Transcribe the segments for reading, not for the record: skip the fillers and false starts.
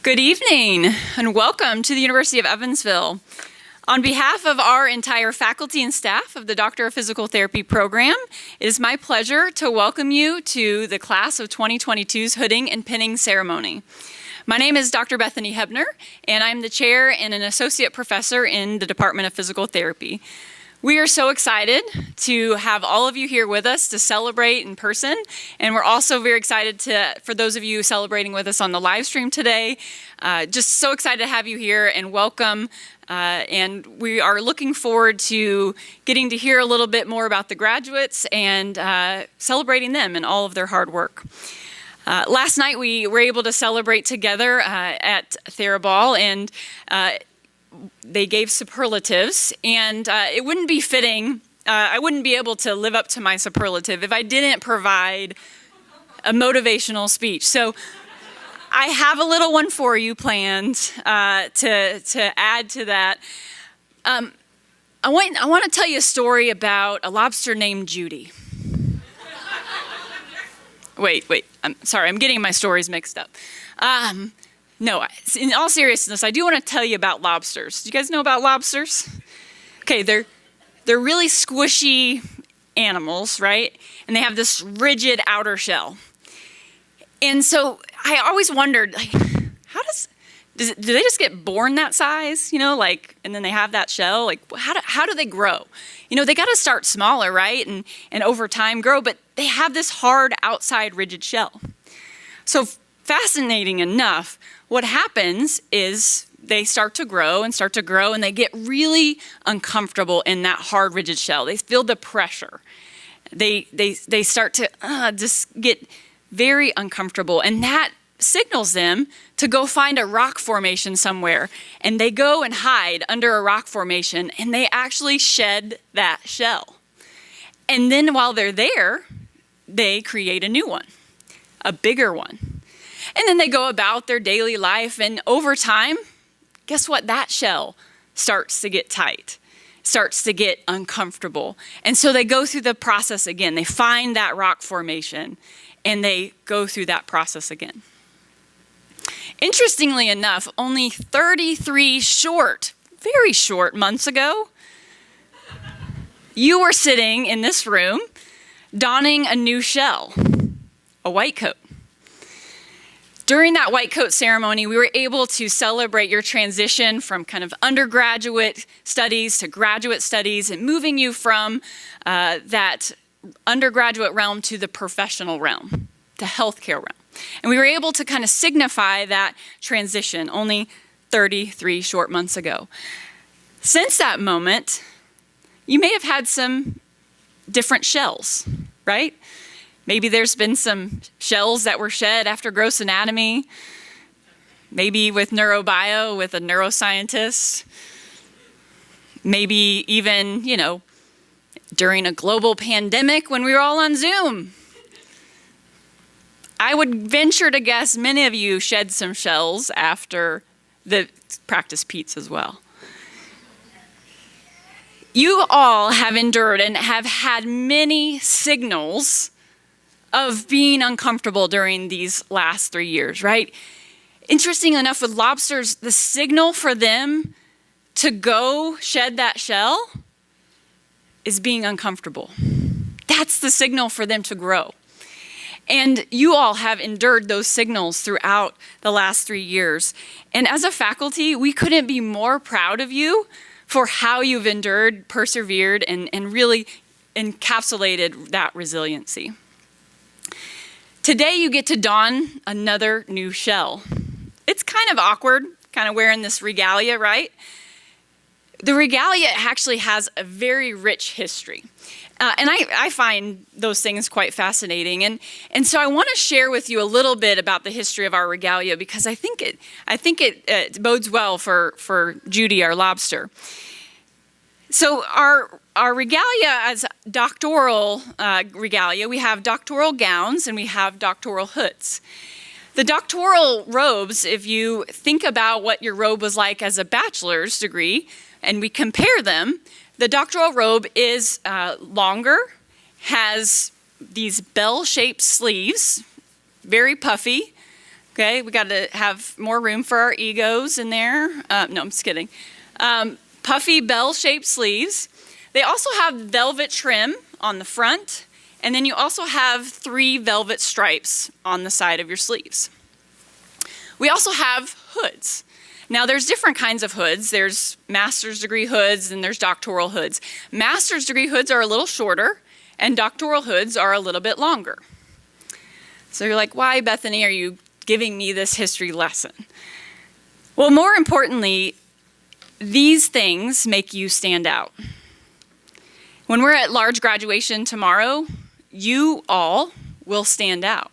Good evening and welcome to the University of Evansville. On behalf of our entire faculty and staff of the Doctor of Physical Therapy program, it is my pleasure to welcome you to the class of 2022's hooding and pinning ceremony. My name is Dr. Bethany Hebner, and I'm the chair and an associate professor in the Department of Physical Therapy. We are so excited to have all of you here with us to celebrate in person, and we're also very excited for those of you celebrating with us on the live stream today. Just so excited to have you here and welcome, and we are looking forward to getting to hear a little bit more about the graduates and celebrating them and all of their hard work. Last night we were able to celebrate together at Theraball, and they gave superlatives, and it wouldn't be fitting, I wouldn't be able to live up to my superlative if I didn't provide a motivational speech. So I have a little one for you planned to add to that. I want to tell you a story about a lobster named Judy. Wait, I'm sorry, I'm getting my stories mixed up. No, in all seriousness, I do want to tell you about lobsters. Do you guys know about lobsters? Okay, they're really squishy animals, right? And they have this rigid outer shell. And so I always wondered, like, do they just get born that size, you know, like, and then they have that shell? Like, how do they grow? You know, they got to start smaller, right? And over time grow, but they have this hard outside rigid shell. So fascinating enough, what happens is they start to grow, and they get really uncomfortable in that hard, rigid shell. They feel the pressure. They start to just get very uncomfortable, and that signals them to go find a rock formation somewhere. And they go and hide under a rock formation, and they actually shed that shell. And then while they're there, they create a new one, a bigger one. And then they go about their daily life, and over time, guess what? That shell starts to get tight, starts to get uncomfortable. And so they go through the process again. They find that rock formation, and they go through that process again. Interestingly enough, only 33 very short months ago, you were sitting in this room donning a new shell, a white coat. During that white coat ceremony, we were able to celebrate your transition from kind of undergraduate studies to graduate studies and moving you from that undergraduate realm to the professional realm, the healthcare realm. And we were able to kind of signify that transition only 33 short months ago. Since that moment, you may have had some different shells, right? Maybe there's been some shells that were shed after gross anatomy, maybe with neurobio, with a neuroscientist, maybe even, you know, during a global pandemic when we were all on Zoom. I would venture to guess many of you shed some shells after the practice Pete's as well. You all have endured and have had many signals of being uncomfortable during these last 3 years, right? Interesting enough, with lobsters, the signal for them to go shed that shell is being uncomfortable. That's the signal for them to grow. And you all have endured those signals throughout the last 3 years. And as a faculty, we couldn't be more proud of you for how you've endured, persevered, and really encapsulated that resiliency. Today you get to don another new shell. It's kind of awkward, kind of wearing this regalia, right? The regalia actually has a very rich history. And I find those things quite fascinating. And so I want to share with you a little bit about the history of our regalia because I think it bodes well for Judy, our lobster. So our regalia as doctoral regalia, we have doctoral gowns and we have doctoral hoods. The doctoral robes, if you think about what your robe was like as a bachelor's degree, and we compare them, the doctoral robe is longer, has these bell-shaped sleeves, very puffy, Okay, we got to have more room for our egos in there. No, I'm just kidding. Puffy bell-shaped sleeves. They also have velvet trim on the front, and then you also have 3 velvet stripes on the side of your sleeves. We also have hoods. Now, there's different kinds of hoods. There's master's degree hoods and there's doctoral hoods. Master's degree hoods are a little shorter, and doctoral hoods are a little bit longer. So you're like, why, Bethany, are you giving me this history lesson? Well, more importantly, these things make you stand out. When we're at large graduation tomorrow, you all will stand out.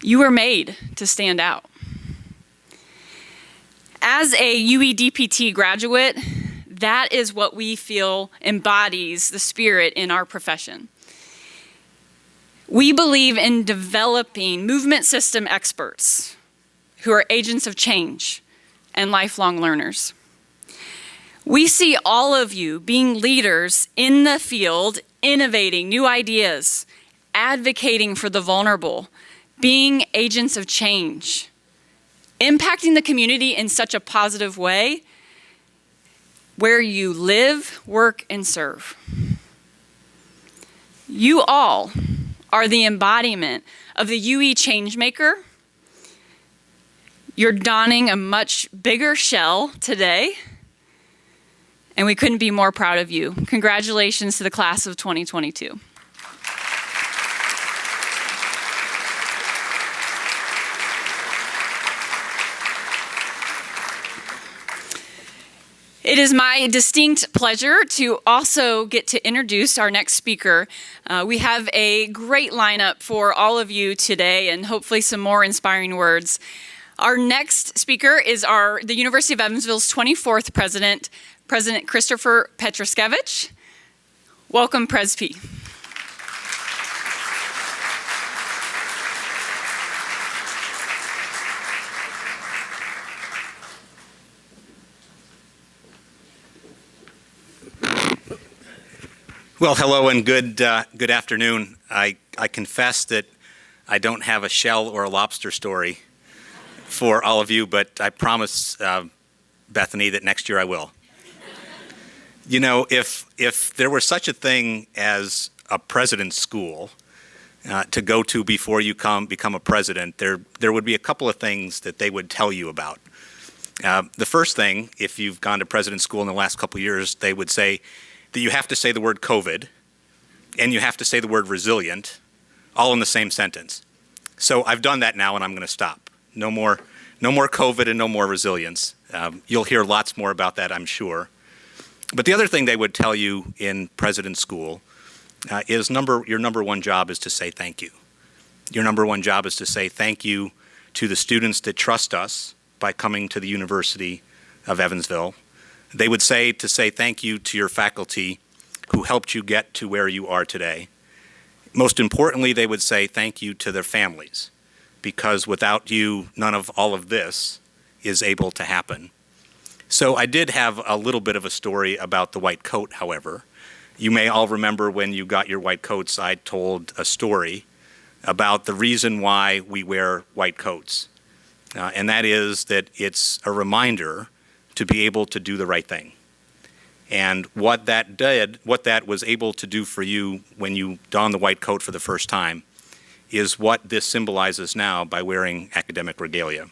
You were made to stand out. As a UE DPT graduate, that is what we feel embodies the spirit in our profession. We believe in developing movement system experts who are agents of change and lifelong learners. We see all of you being leaders in the field, innovating new ideas, advocating for the vulnerable, being agents of change, impacting the community in such a positive way where you live, work, and serve. You all are the embodiment of the UE Changemaker. You're donning a much bigger shell today, and we couldn't be more proud of you. Congratulations to the class of 2022. It is my distinct pleasure to also get to introduce our next speaker. We have a great lineup for all of you today and hopefully some more inspiring words. Our next speaker is the University of Evansville's 24th president, President Christopher Petroskevich. Welcome, Pres P. Well, hello and good afternoon. I confess that I don't have a shell or a lobster story for all of you, but I promise, Bethany, that next year I will. You know, if there were such a thing as a president's school to go to before you become a president, there would be a couple of things that they would tell you about. The first thing, if you've gone to president's school in the last couple of years, they would say that you have to say the word COVID and you have to say the word resilient, all in the same sentence. So I've done that now and I'm going to stop. No more COVID and no more resilience. You'll hear lots more about that, I'm sure. But the other thing they would tell you in president's school is your number one job is to say thank you. Your number one job is to say thank you to the students that trust us by coming to the University of Evansville. They would say thank you to your faculty who helped you get to where you are today. Most importantly, they would say thank you to their families, because without you, none of all of this is able to happen. So I did have a little bit of a story about the white coat, however. You may all remember when you got your white coats, I told a story about the reason why we wear white coats. And that is that it's a reminder to be able to do the right thing. And what that was able to do for you when you don the white coat for the first time is what this symbolizes now by wearing academic regalia.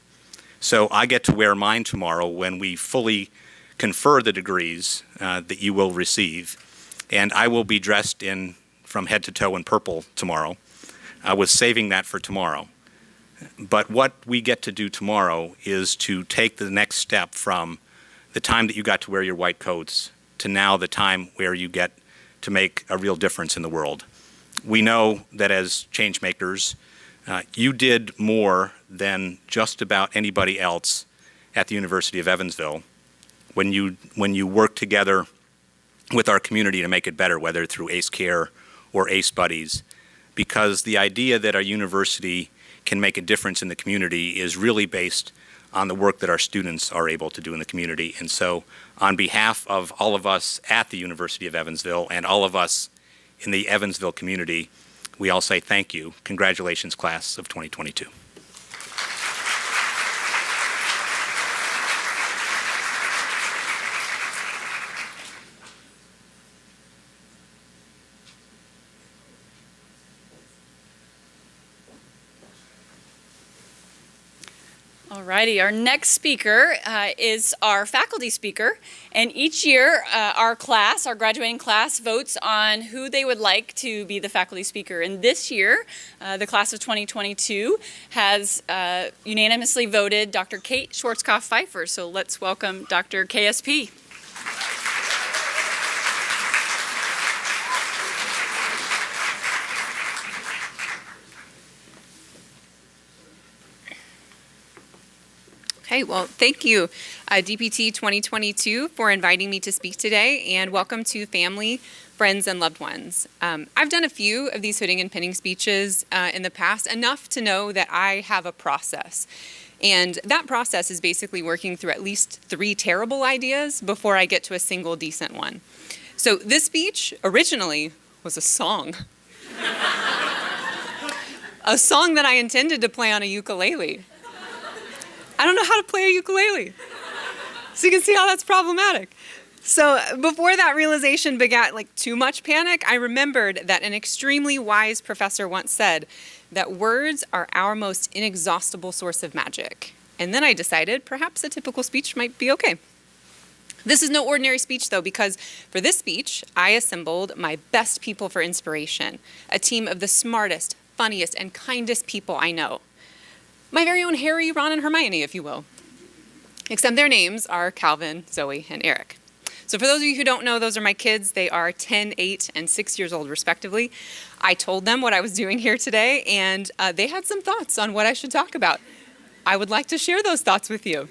So I get to wear mine tomorrow when we fully confer the degrees that you will receive. And I will be dressed from head to toe in purple tomorrow. I was saving that for tomorrow. But what we get to do tomorrow is to take the next step from the time that you got to wear your white coats to now the time where you get to make a real difference in the world. We know that as change makers, you did more than just about anybody else at the University of Evansville when you worked together with our community to make it better, whether through ACE Care or ACE Buddies, because the idea that our university can make a difference in the community is really based on the work that our students are able to do in the community. And so on behalf of all of us at the University of Evansville and all of us in the Evansville community, we all say thank you. Congratulations, class of 2022. Alrighty, our next speaker is our faculty speaker, and each year our graduating class, votes on who they would like to be the faculty speaker. And this year, the class of 2022 has unanimously voted Dr. Kate Schwarzkopf-Pfeiffer. So let's welcome Dr. KSP. Okay, well, thank you, DPT 2022, for inviting me to speak today, and welcome to family, friends, and loved ones. I've done a few of these hooting and pinning speeches in the past, enough to know that I have a process. And that process is basically working through at least 3 terrible ideas before I get to a single decent one. So this speech originally was a song. A song that I intended to play on a ukulele. I don't know how to play a ukulele. So you can see how that's problematic. So before that realization begat too much panic, I remembered that an extremely wise professor once said that words are our most inexhaustible source of magic. And then I decided perhaps a typical speech might be okay. This is no ordinary speech though, because for this speech, I assembled my best people for inspiration, a team of the smartest, funniest, and kindest people I know. My very own Harry, Ron, and Hermione, if you will. Except their names are Calvin, Zoe, and Eric. So for those of you who don't know, those are my kids. They are 10, 8, and 6 years old, respectively. I told them what I was doing here today, and they had some thoughts on what I should talk about. I would like to share those thoughts with you.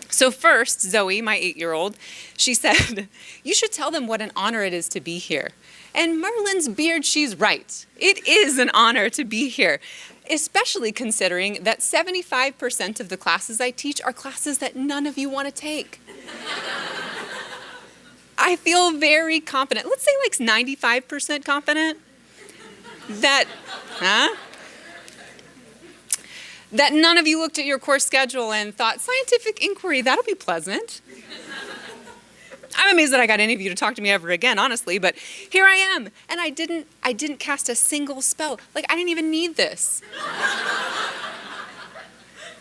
So first, Zoe, my 8-year-old, she said, "You should tell them what an honor it is to be here." And Merlin's beard, she's right. It is an honor to be here, especially considering that 75% of the classes I teach are classes that none of you want to take. I feel very confident, let's say 95% confident, that none of you looked at your course schedule and thought, scientific inquiry, that'll be pleasant. I'm amazed that I got any of you to talk to me ever again, honestly, but here I am, and I didn't cast a single spell. I didn't even need this.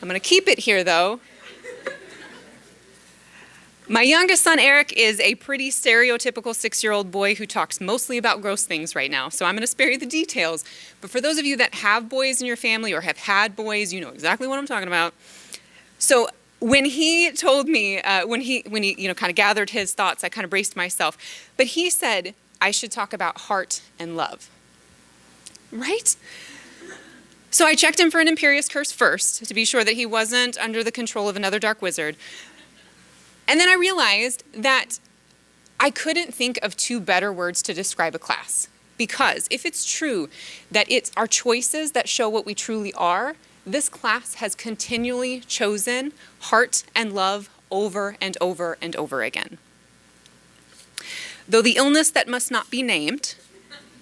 I'm gonna keep it here, though. My youngest son, Eric, is a pretty stereotypical 6-year-old boy who talks mostly about gross things right now, so I'm gonna spare you the details. But for those of you that have boys in your family or have had boys, you know exactly what I'm talking about. So when he told me, when he kind of gathered his thoughts, I kind of braced myself. But he said I should talk about heart and love. Right? So I checked him for an imperious curse first to be sure that he wasn't under the control of another dark wizard. And then I realized that I couldn't think of 2 better words to describe a class. Because if it's true that it's our choices that show what we truly are, this class has continually chosen heart and love over and over and over again. Though the illness that must not be named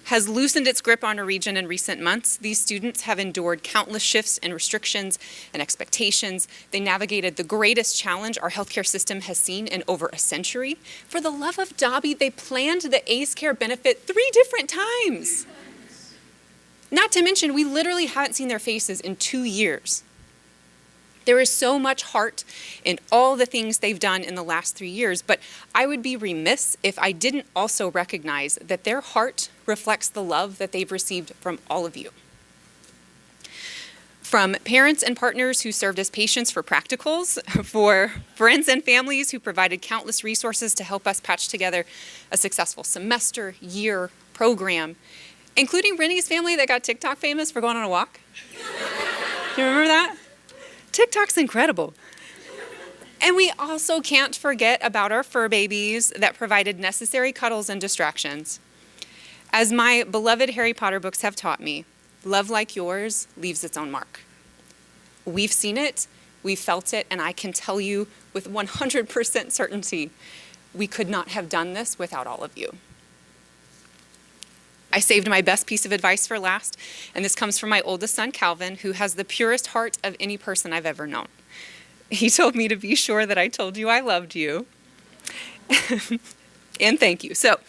has loosened its grip on our region in recent months, these students have endured countless shifts and restrictions and expectations. They navigated the greatest challenge our healthcare system has seen in over a century. For the love of Dobby, they planned the ACE Care benefit 3 different times. Not to mention, we literally haven't seen their faces in 2 years. There is so much heart in all the things they've done in the last 3 years, but I would be remiss if I didn't also recognize that their heart reflects the love that they've received from all of you. From parents and partners who served as patients for practicals, for friends and families who provided countless resources to help us patch together a successful semester, year, program, including Brittany's family that got TikTok famous for going on a walk. Do you remember that? TikTok's incredible. And we also can't forget about our fur babies that provided necessary cuddles and distractions. As my beloved Harry Potter books have taught me, love like yours leaves its own mark. We've seen it, we've felt it, and I can tell you with 100% certainty, we could not have done this without all of you. I saved my best piece of advice for last, and this comes from my oldest son, Calvin, who has the purest heart of any person I've ever known. He told me to be sure that I told you I loved you. And thank you. So,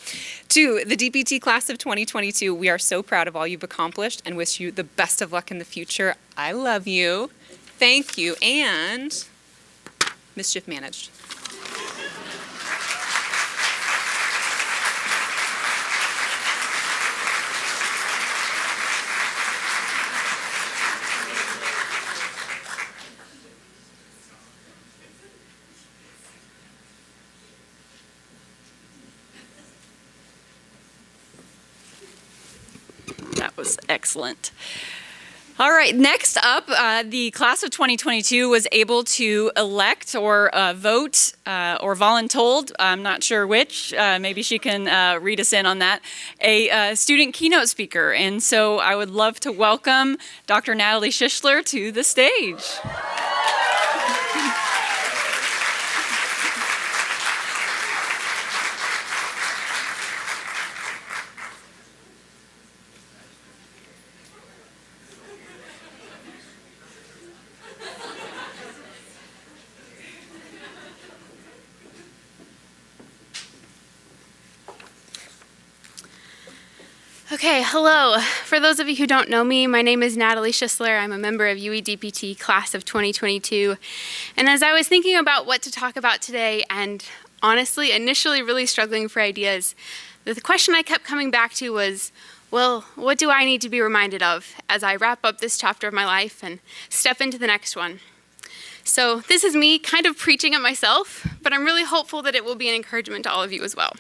to the DPT class of 2022, we are so proud of all you've accomplished and wish you the best of luck in the future. I love you. Thank you, and mischief managed. That was excellent. All right, next up, the class of 2022 was able to elect or vote or voluntold, I'm not sure which, maybe she can read us in on that, a student keynote speaker. And so I would love to welcome Dr. Natalie Schissler to the stage. Okay, hello. For those of you who don't know me, my name is Natalie Schissler. I'm a member of UE DPT class of 2022. And as I was thinking about what to talk about today, and honestly, initially really struggling for ideas, the question I kept coming back to was, well, what do I need to be reminded of as I wrap up this chapter of my life and step into the next one? So this is me kind of preaching at myself, but I'm really hopeful that it will be an encouragement to all of you as well.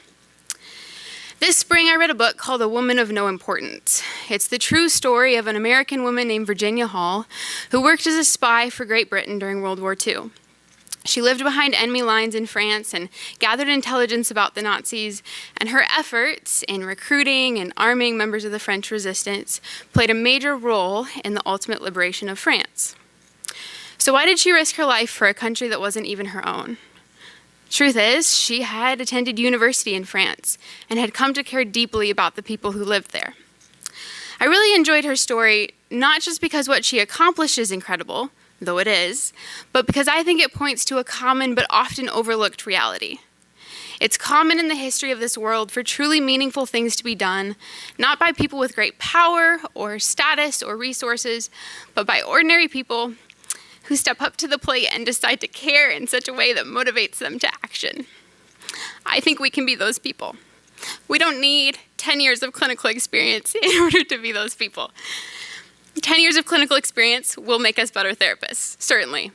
This spring, I read a book called A Woman of No Importance. It's the true story of an American woman named Virginia Hall, who worked as a spy for Great Britain during World War II. She lived behind enemy lines in France and gathered intelligence about the Nazis, and her efforts in recruiting and arming members of the French resistance played a major role in the ultimate liberation of France. So why did she risk her life for a country that wasn't even her own? Truth is, she had attended university in France and had come to care deeply about the people who lived there. I really enjoyed her story, not just because what she accomplished is incredible, though it is, but because I think it points to a common but often overlooked reality. It's common in the history of this world for truly meaningful things to be done, not by people with great power or status or resources, but by ordinary people who step up to the plate and decide to care in such a way that motivates them to action. I think we can be those people. We don't need 10 years of clinical experience in order to be those people. 10 years of clinical experience will make us better therapists, certainly.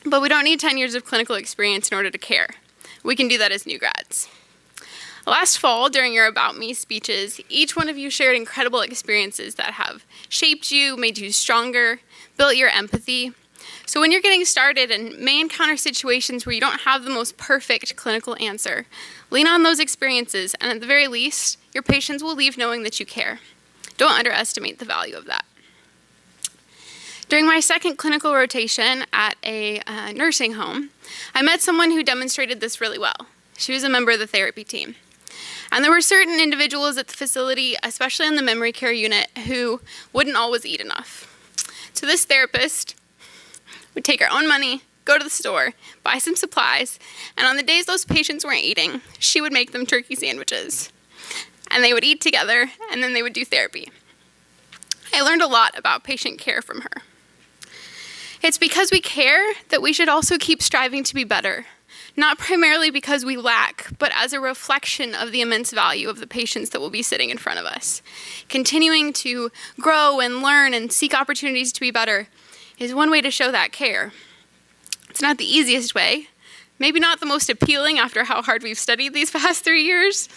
But we don't need 10 years of clinical experience in order to care. We can do that as new grads. Last fall, during your About Me speeches, each one of you shared incredible experiences that have shaped you, made you stronger, built your empathy. So when you're getting started and may encounter situations where you don't have the most perfect clinical answer, lean on those experiences, and at the very least, your patients will leave knowing that you care. Don't underestimate the value of that. During my second clinical rotation at a nursing home, I met someone who demonstrated this really well. She was a member of the therapy team. And there were certain individuals at the facility, especially in the memory care unit, who wouldn't always eat enough. So this therapist would take her own money, go to the store, buy some supplies, and on the days those patients weren't eating, she would make them turkey sandwiches. And they would eat together, and then they would do therapy. I learned a lot about patient care from her. It's because we care that we should also keep striving to be better, not primarily because we lack, but as a reflection of the immense value of the patients that will be sitting in front of us. Continuing to grow and learn and seek opportunities to be better is one way to show that care. It's not the easiest way, maybe not the most appealing after how hard we've studied these past 3 years,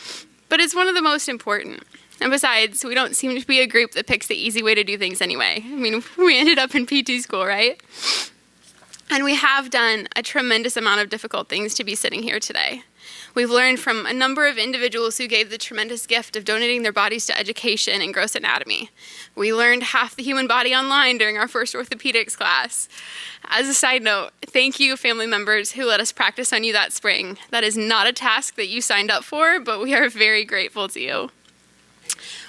but it's one of the most important. And besides, we don't seem to be a group that picks the easy way to do things anyway. I mean, we ended up in PT school, right? And we have done a tremendous amount of difficult things to be sitting here today. We've learned from a number of individuals who gave the tremendous gift of donating their bodies to education and gross anatomy. We learned half the human body online during our first orthopedics class. As a side note, thank you, family members who let us practice on you that spring. That is not a task that you signed up for, but we are very grateful to you.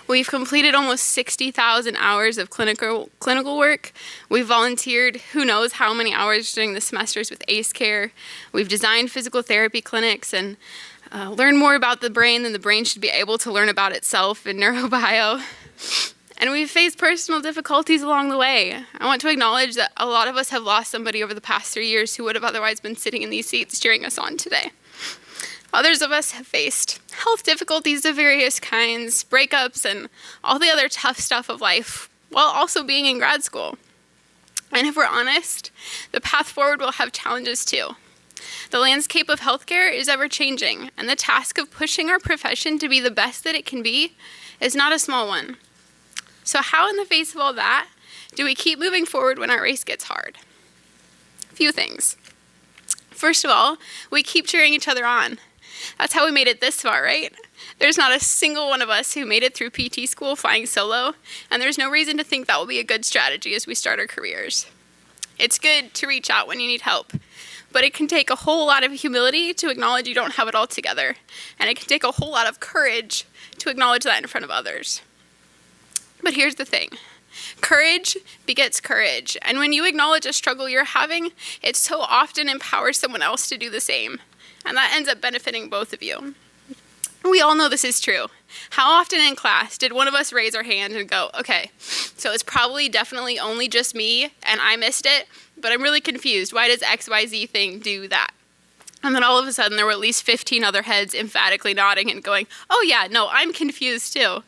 We've completed almost 60,000 hours of clinical work. We've volunteered who knows how many hours during the semesters with ACE Care. We've designed physical therapy clinics and learned more about the brain than the brain should be able to learn about itself in neurobio. And we've faced personal difficulties along the way. I want to acknowledge that a lot of us have lost somebody over the past 3 years who would have otherwise been sitting in these seats cheering us on today. Others of us have faced health difficulties of various kinds, breakups, and all the other tough stuff of life, while also being in grad school. And if we're honest, the path forward will have challenges too. The landscape of healthcare is ever changing, and the task of pushing our profession to be the best that it can be is not a small one. So how in the face of all that do we keep moving forward when our race gets hard? A few things. First of all, we keep cheering each other on. That's how we made it this far, right? There's not a single one of us who made it through PT school flying solo, and there's no reason to think that will be a good strategy as we start our careers. It's good to reach out when you need help, but it can take a whole lot of humility to acknowledge you don't have it all together, and it can take a whole lot of courage to acknowledge that in front of others. But here's the thing. Courage begets courage, and when you acknowledge a struggle you're having, it so often empowers someone else to do the same, and that ends up benefiting both of you. We all know this is true. How often in class did one of us raise our hand and go, okay, so it's probably definitely only just me, and I missed it, but I'm really confused. Why does XYZ thing do that? And then all of a sudden there were at least 15 other heads emphatically nodding and going, oh yeah, no, I'm confused too.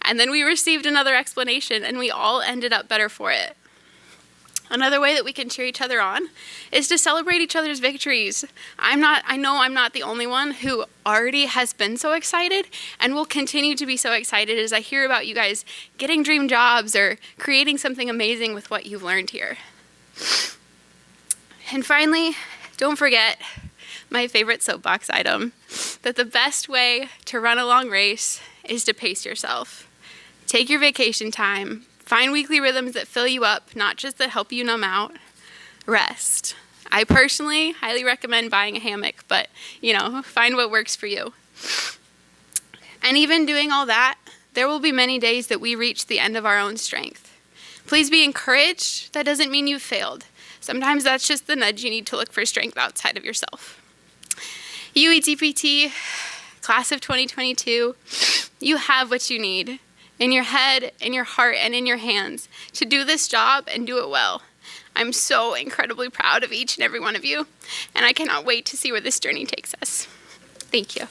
And then we received another explanation, and we all ended up better for it. Another way that we can cheer each other on is to celebrate each other's victories. I know I'm not the only one who already has been so excited and will continue to be so excited as I hear about you guys getting dream jobs or creating something amazing with what you've learned here. And finally, don't forget my favorite soapbox item, that the best way to run a long race is to pace yourself. Take your vacation time. Find weekly rhythms that fill you up, not just that help you numb out. Rest. I personally highly recommend buying a hammock, but, find what works for you. And even doing all that, there will be many days that we reach the end of our own strength. Please be encouraged. That doesn't mean you've failed. Sometimes that's just the nudge you need to look for strength outside of yourself. DPT, class of 2022, you have what you need. In your head, in your heart, and in your hands to do this job and do it well. I'm so incredibly proud of each and every one of you, and I cannot wait to see where this journey takes us. Thank you.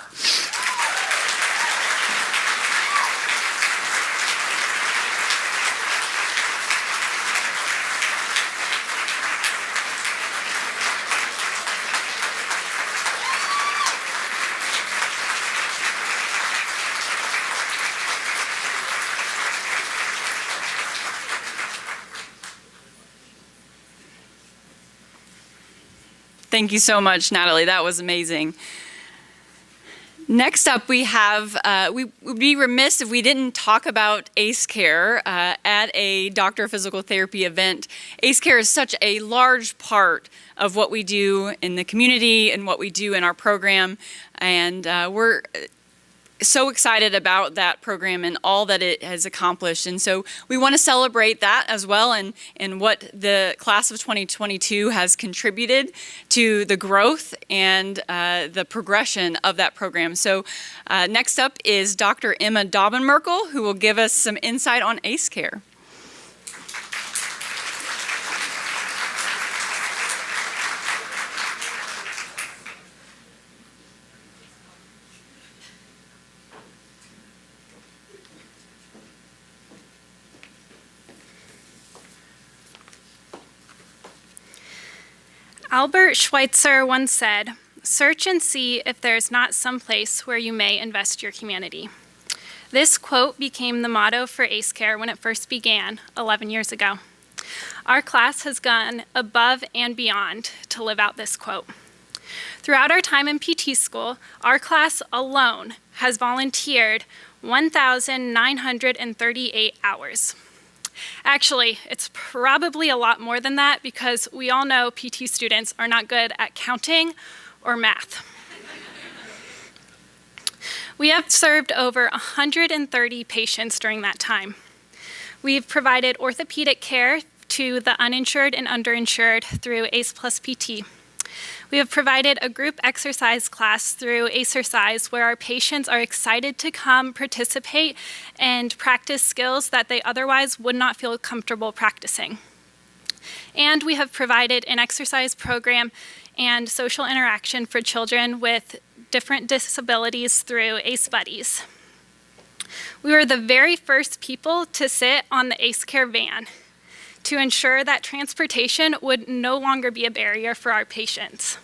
Thank you so much, Natalie. That was amazing. Next up, we have, we would be remiss if we didn't talk about ACE Care at a Doctor of Physical Therapy event. ACE Care is such a large part of what we do in the community and what we do in our program, and we're so excited about that program and all that it has accomplished. And so we want to celebrate that as well and what the class of 2022 has contributed to the growth and the progression of that program. So next up is Dr. Emma DobinMerkel, who will give us some insight on ACE Care. Albert Schweitzer once said, "Search and see if there is not some place where you may invest your humanity." This quote became the motto for ACE Care when it first began 11 years ago. Our class has gone above and beyond to live out this quote. Throughout our time in PT school, our class alone has volunteered 1,938 hours. Actually, it's probably a lot more than that because we all know PT students are not good at counting or math. We have served over 130 patients during that time. We've provided orthopedic care to the uninsured and underinsured through ACE Plus PT. We have provided a group exercise class through Acercise where our patients are excited to come participate and practice skills that they otherwise would not feel comfortable practicing. And we have provided an exercise program and social interaction for children with different disabilities through ACE Buddies. We were the very first people to sit on the ACE Care van to ensure that transportation would no longer be a barrier for our patients.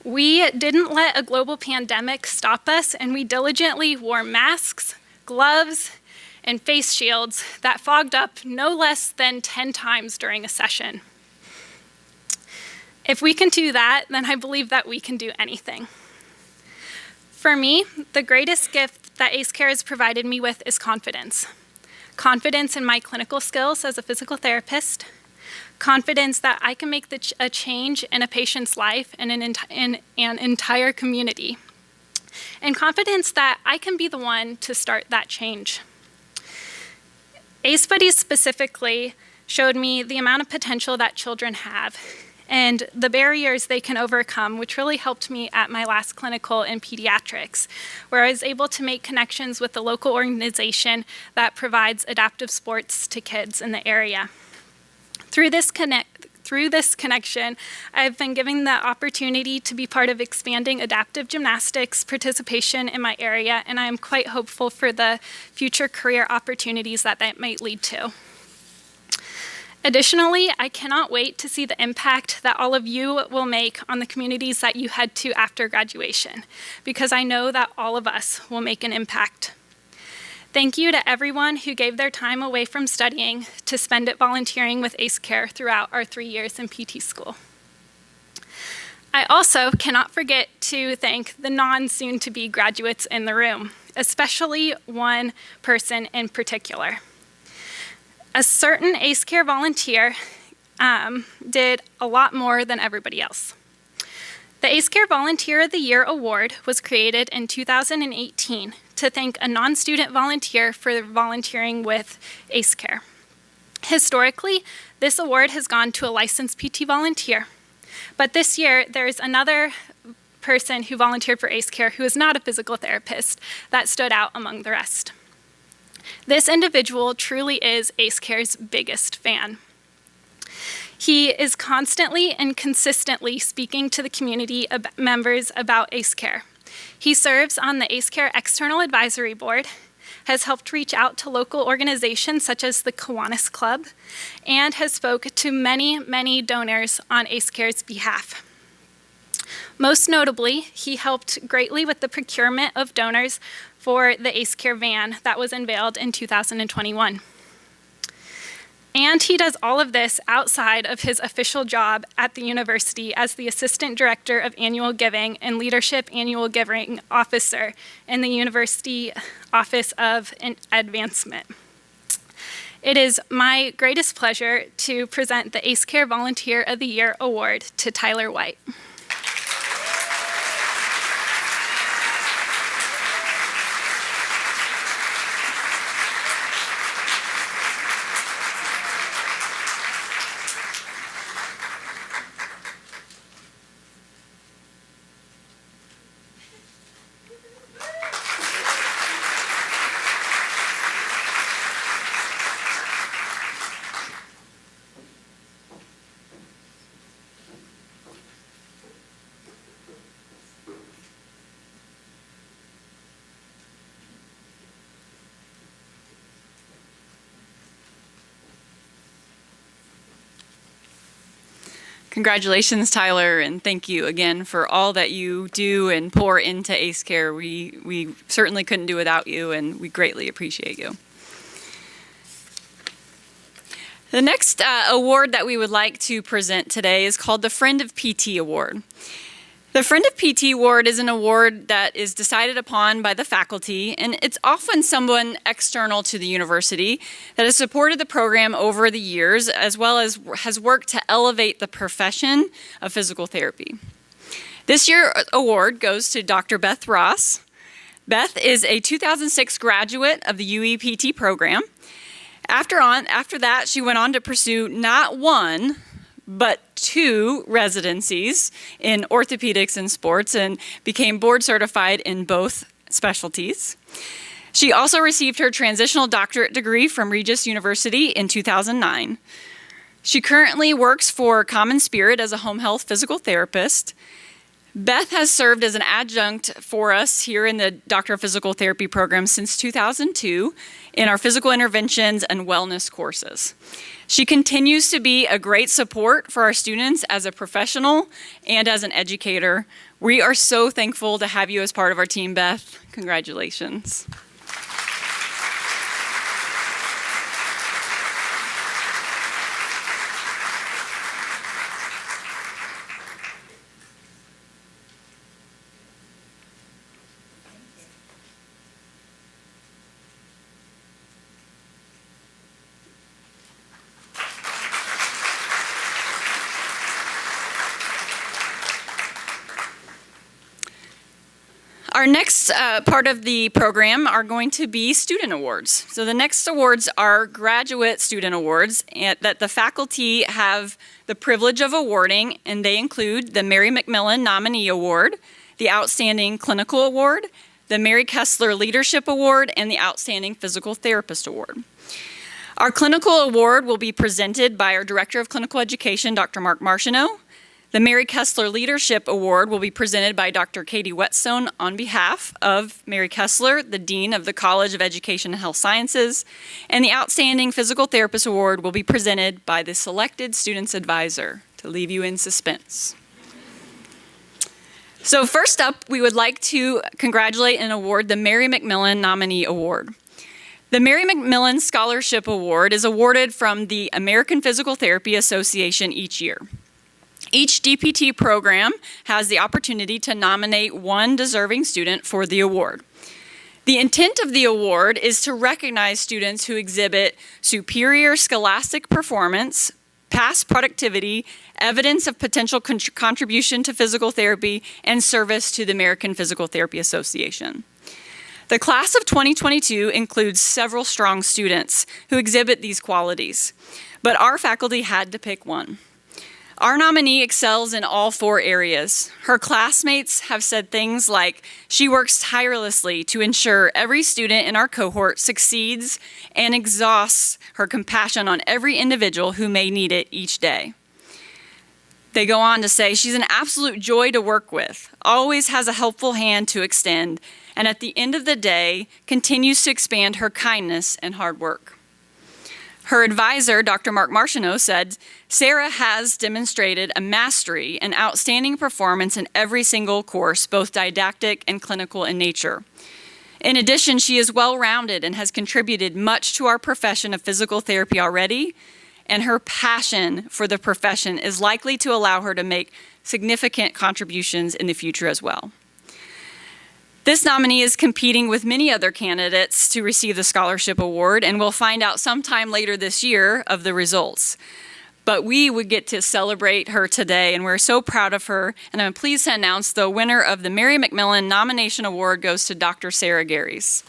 We didn't let a global pandemic stop us, and we diligently wore masks, gloves, and face shields that fogged up no less than 10 times during a session. If we can do that, then I believe that we can do anything. For me, the greatest gift that ACE Care has provided me with is confidence. Confidence in my clinical skills as a physical therapist, confidence that I can make a change in a patient's life and in an entire community, and confidence that I can be the one to start that change. ACE Buddies specifically showed me the amount of potential that children have and the barriers they can overcome, which really helped me at my last clinical in pediatrics, where I was able to make connections with the local organization that provides adaptive sports to kids in the area. Through this connection, I've been given the opportunity to be part of expanding adaptive gymnastics participation in my area, and I am quite hopeful for the future career opportunities that might lead to. Additionally, I cannot wait to see the impact that all of you will make on the communities that you head to after graduation, because I know that all of us will make an impact. Thank you to everyone who gave their time away from studying to spend it volunteering with ACE Care throughout our 3 years in PT school. I also cannot forget to thank the non-soon-to-be graduates in the room, especially one person in particular. A certain ACE Care volunteer did a lot more than everybody else. The ACE Care Volunteer of the Year Award was created in 2018 to thank a non-student volunteer for volunteering with ACE Care. Historically, this award has gone to a licensed PT volunteer, but this year there is another person who volunteered for ACE Care who is not a physical therapist that stood out among the rest. This individual truly is ACE Care's biggest fan. He is constantly and consistently speaking to the community members about ACE Care. He serves on the ACE Care External Advisory Board, has helped reach out to local organizations such as the Kiwanis Club, and has spoken to many, many donors on ACE Care's behalf. Most notably, he helped greatly with the procurement of donors for the ACE Care van that was unveiled in 2021. And he does all of this outside of his official job at the university as the Assistant Director of Annual Giving and Leadership Annual Giving Officer in the University Office of Advancement. It is my greatest pleasure to present the ACE Care Volunteer of the Year Award to Tyler White. Congratulations, Tyler, and thank you again for all that you do and pour into ACE Care. We certainly couldn't do without you, and we greatly appreciate you. The next award that we would like to present today is called the Friend of PT Award. The Friend of PT Award is an award that is decided upon by the faculty, and it's often someone external to the university that has supported the program over the years, as well as has worked to elevate the profession of physical therapy. This year's award goes to Dr. Beth Ross. Beth is a 2006 graduate of the UE PT program. After that, she went on to pursue not one, but 2 residencies in orthopedics and sports and became board certified in both specialties. She also received her transitional doctorate degree from Regis University in 2009. She currently works for Common Spirit as a home health physical therapist. Beth has served as an adjunct for us here in the Doctor of Physical Therapy program since 2002 in our physical interventions and wellness courses. She continues to be a great support for our students as a professional and as an educator. We are so thankful to have you as part of our team, Beth. Congratulations. Our next part of the program are going to be student awards. So the next awards are graduate student awards that the faculty have the privilege of awarding, and they include the Mary McMillan Nominee Award, the Outstanding Clinical Award, the Mary Kessler Leadership Award, and the Outstanding Physical Therapist Award. Our clinical award will be presented by our Director of Clinical Education, Dr. Mark Martineau. The Mary Kessler Leadership Award will be presented by Dr. Katie Whetstone on behalf of Mary Kessler, the Dean of the College of Education and Health Sciences, and the Outstanding Physical Therapist Award will be presented by the Selected Students Advisor to leave you in suspense. So first up, we would like to congratulate and award the Mary McMillan Nominee Award. The Mary McMillan Scholarship Award is awarded from the American Physical Therapy Association each year. Each DPT program has the opportunity to nominate one deserving student for the award. The intent of the award is to recognize students who exhibit superior scholastic performance, past productivity, evidence of potential contribution to physical therapy, and service to the American Physical Therapy Association. The class of 2022 includes several strong students who exhibit these qualities, but our faculty had to pick one. Our nominee excels in all 4 areas. Her classmates have said things like, she works tirelessly to ensure every student in our cohort succeeds and exhausts her compassion on every individual who may need it each day. They go on to say, she's an absolute joy to work with, always has a helpful hand to extend, and at the end of the day, continues to expand her kindness and hard work. Her advisor, Dr. Mark Martineau, said, Sarah has demonstrated a mastery and outstanding performance in every single course, both didactic and clinical in nature. In addition, she is well-rounded and has contributed much to our profession of physical therapy already, and her passion for the profession is likely to allow her to make significant contributions in the future as well. This nominee is competing with many other candidates to receive the scholarship award, and we'll find out sometime later this year of the results. But we would get to celebrate her today, and we're so proud of her. And I'm pleased to announce the winner of the Mary McMillan Nomination Award goes to Dr. Sarah Garies.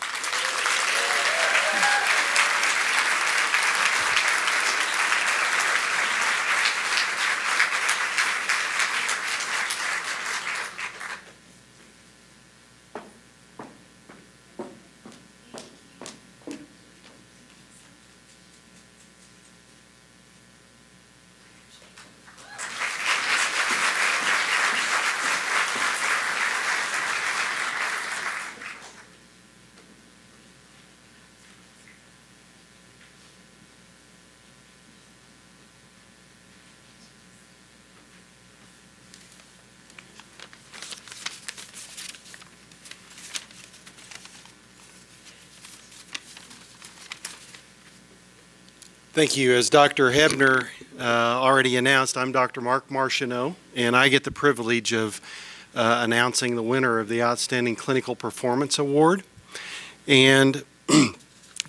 Thank you. As Dr. Hebner already announced, I'm Dr. Mark Martineau, and I get the privilege of announcing the winner of the Outstanding Clinical Performance Award. And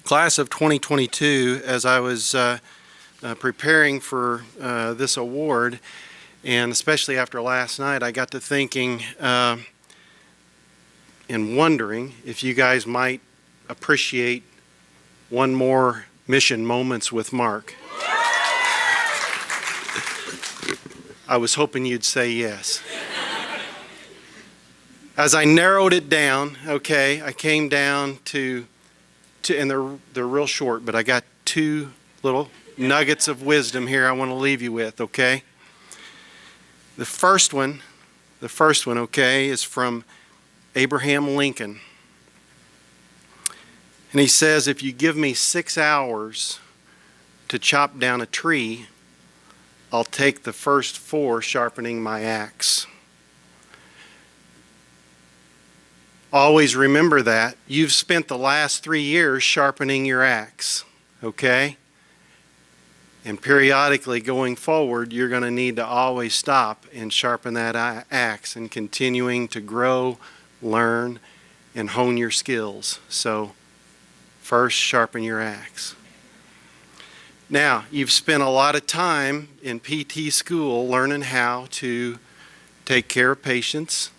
class of 2022, as I was preparing for this award, and especially after last night, I got to thinking and wondering if you guys might appreciate one more Mission Moments with Mark. I was hoping you'd say yes. As I narrowed it down, okay, I came down to and they're real short, but I got two little nuggets of wisdom here I want to leave you with, okay? The first one, okay, is from Abraham Lincoln. And he says, if you give me 6 hours to chop down a tree, I'll take the first 4 sharpening my axe. Always remember that. You've spent the last 3 years sharpening your axe, okay? And periodically going forward, you're going to need to always stop and sharpen that axe and continuing to grow, learn, and hone your skills. So first, sharpen your axe. Now, you've spent a lot of time in PT school learning how to take care of patients,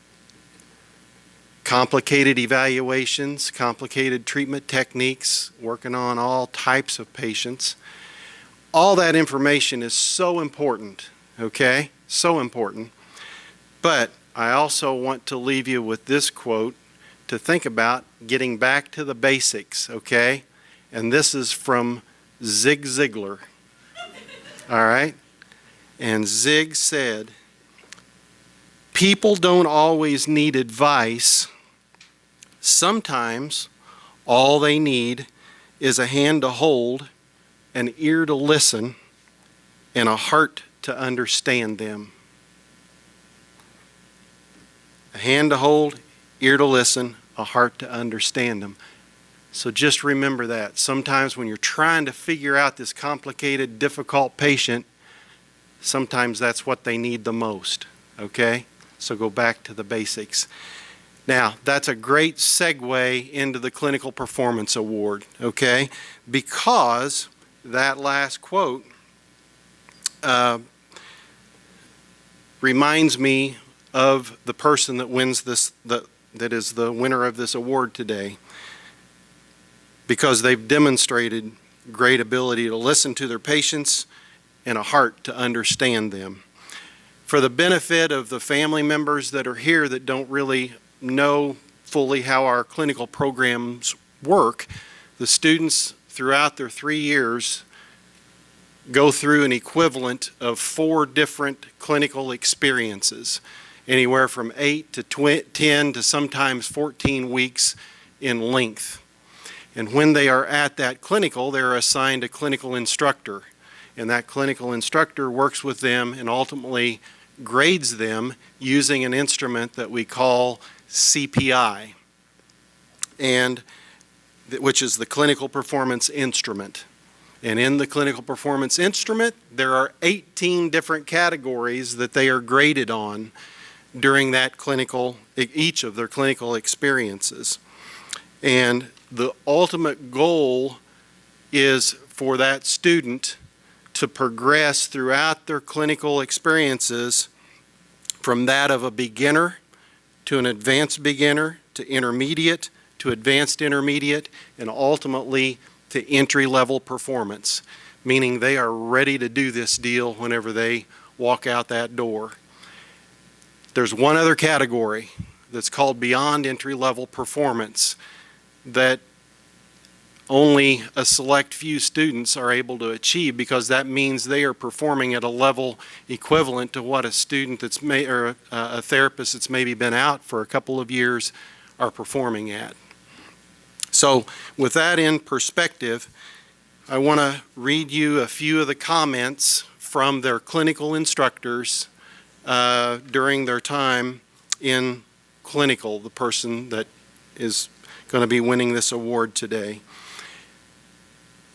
complicated evaluations, complicated treatment techniques, working on all types of patients. All that information is so important, okay? So important. But I also want to leave you with this quote to think about getting back to the basics, okay? And this is from Zig Ziglar. All right? And Zig said, people don't always need advice. Sometimes all they need is a hand to hold, an ear to listen, and a heart to understand them. A hand to hold, ear to listen, a heart to understand them. So just remember that. Sometimes when you're trying to figure out this complicated, difficult patient, sometimes that's what they need the most, okay? So go back to the basics. Now, that's a great segue into the Clinical Performance Award, okay? Because that last quote reminds me of the person that wins this, that is the winner of this award today, because they've demonstrated great ability to listen to their patients and a heart to understand them. For the benefit of the family members that are here that don't really know fully how our clinical programs work, the students throughout their 3 years go through an equivalent of 4 different clinical experiences, anywhere from 8 to 10 to sometimes 14 weeks in length. And when they are at that clinical, they're assigned a clinical instructor. And that clinical instructor works with them and ultimately grades them using an instrument that we call CPI, and which is the Clinical Performance Instrument. And in the Clinical Performance Instrument, there are 18 different categories that they are graded on during that clinical, each of their clinical experiences. And the ultimate goal is for that student to progress throughout their clinical experiences from that of a beginner to an advanced beginner to intermediate to advanced intermediate and ultimately to entry-level performance, meaning they are ready to do this deal whenever they walk out that door. There's one other category that's called beyond entry-level performance that only a select few students are able to achieve, because that means they are performing at a level equivalent to what a student that's or a therapist that's maybe been out for a couple of years are performing at. So with that in perspective, I want to read you a few of the comments from their clinical instructors during their time in clinical, the person that is going to be winning this award today.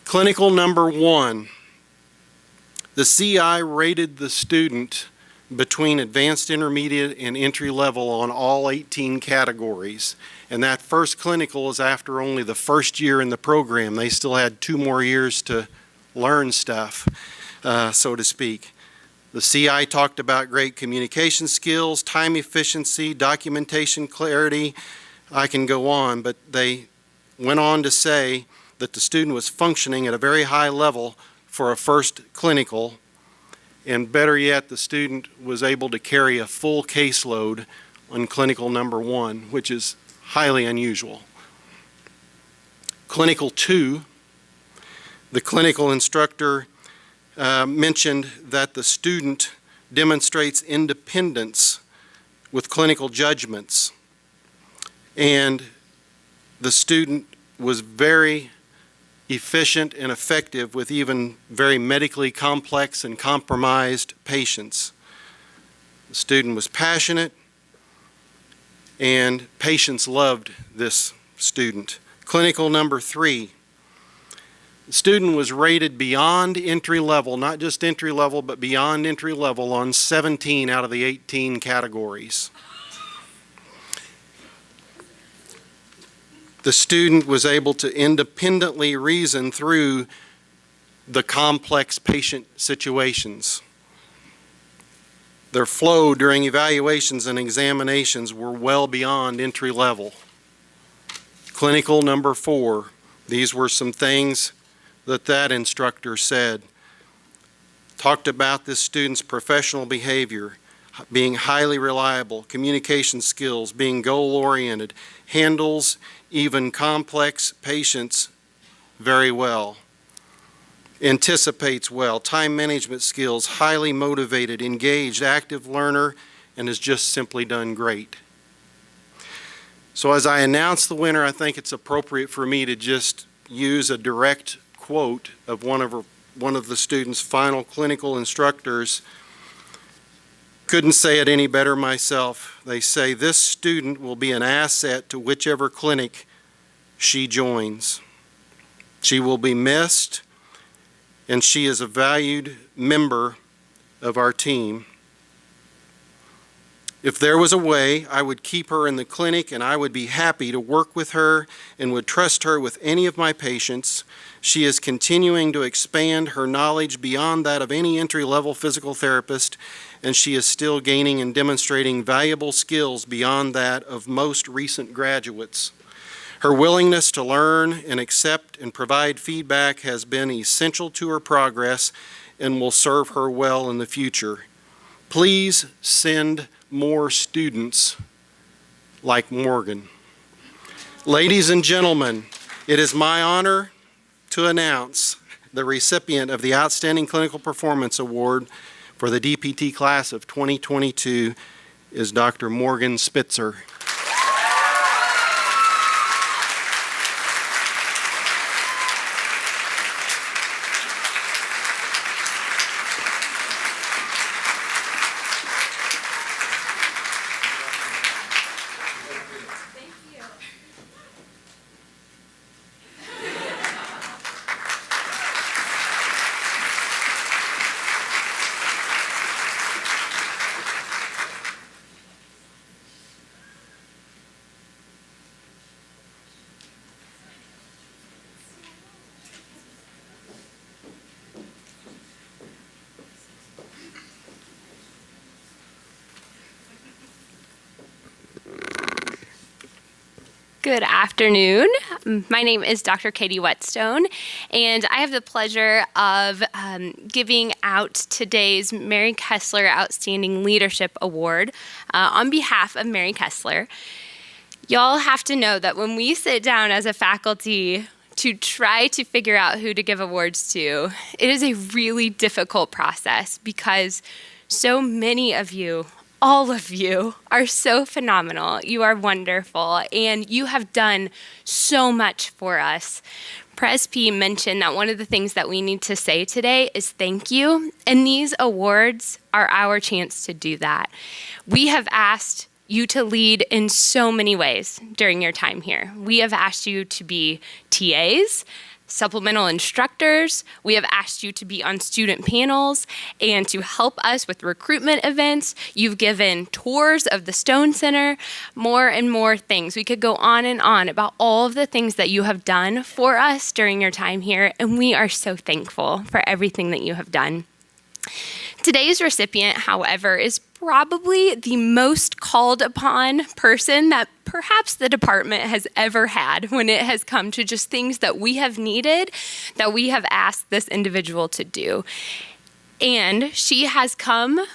Clinical number 1, the CI rated the student between advanced, intermediate, and entry level on all 18 categories. And that first clinical is after only the first year in the program. They still had 2 more years to learn stuff, so to speak. The CI talked about great communication skills, time efficiency, documentation clarity. I can go on, but they went on to say that the student was functioning at a very high level for a first clinical, And better yet, the student was able to carry a full caseload on clinical number 1, which is highly unusual. Clinical 2, the clinical instructor mentioned that the student demonstrates independence with clinical judgments, and the student was very efficient and effective with even very medically complex and compromised patients. The student was passionate, and patients loved this student. Clinical number 3, the student was rated beyond entry level, not just entry level, but beyond entry level on 17 out of the 18 categories. The student was able to independently reason through the complex patient situations. Their flow during evaluations and examinations were well beyond entry level. Clinical number 4, these were some things that instructor said. Talked about this student's professional behavior, being highly reliable, communication skills, being goal-oriented, handles even complex patients very well, anticipates well, time management skills, highly motivated, engaged, active learner, and has just simply done great. So as I announce the winner, I think it's appropriate for me to just use a direct quote of one of the student's final clinical instructors. Couldn't say it any better myself. They say, "This student will be an asset to whichever clinic she joins. She will be missed, and she is a valued member of our team. If there was a way, I would keep her in the clinic, and I would be happy to work with her and would trust her with any of my patients. She is continuing to expand her knowledge beyond that of any entry-level physical therapist, and she is still gaining and demonstrating valuable skills beyond that of most recent graduates. Her willingness to learn and accept and provide feedback has been essential to her progress and will serve her well in the future. Please send more students like Morgan." Ladies and gentlemen, it is my honor to announce the recipient of the Outstanding Clinical Performance Award for the DPT class of 2022 is Dr. Morgan Spitzer. Good afternoon. My name is Dr. Katie Whetstone, and I have the pleasure of giving out today's Mary Kessler Outstanding Leadership Award on behalf of Mary Kessler. Y'all have to know that when we sit down as a faculty to try to figure out who to give awards to, it is a really difficult process because so many of you, all of you, are so phenomenal. You are wonderful, and you have done so much for us. Pres P mentioned that one of the things that we need to say today is thank you, and these awards are our chance to do that. We have asked you to lead in so many ways during your time here. We have asked you to be TAs, supplemental instructors. We have asked you to be on student panels and to help us with recruitment events. You've given tours of the Stone Center, more and more things. We could go on and on about all of the things that you have done for us during your time here, and we are so thankful for everything that you have done. Today's recipient, however, is probably the most called upon person that perhaps the department has ever had when it has come to just things that we have needed, that we have asked this individual to do. And she has come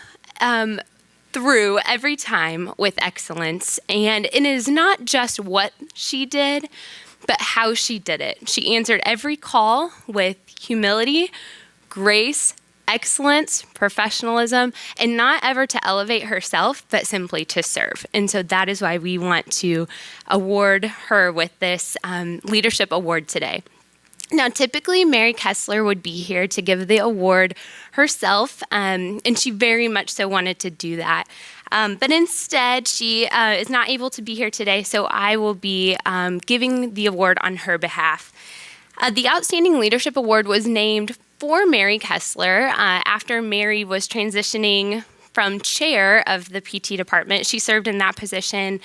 through every time with excellence. And it is not just what she did, but how she did it. She answered every call with humility, grace, excellence, professionalism, and not ever to elevate herself, but simply to serve. And so that is why we want to award her with this leadership award today. Now, typically, Mary Kessler would be here to give the award herself, and she very much so wanted to do that. But instead, she is not able to be here today, so I will be giving the award on her behalf. The Outstanding Leadership Award was named for Mary Kessler after Mary was transitioning from chair of the PT department. She served in that position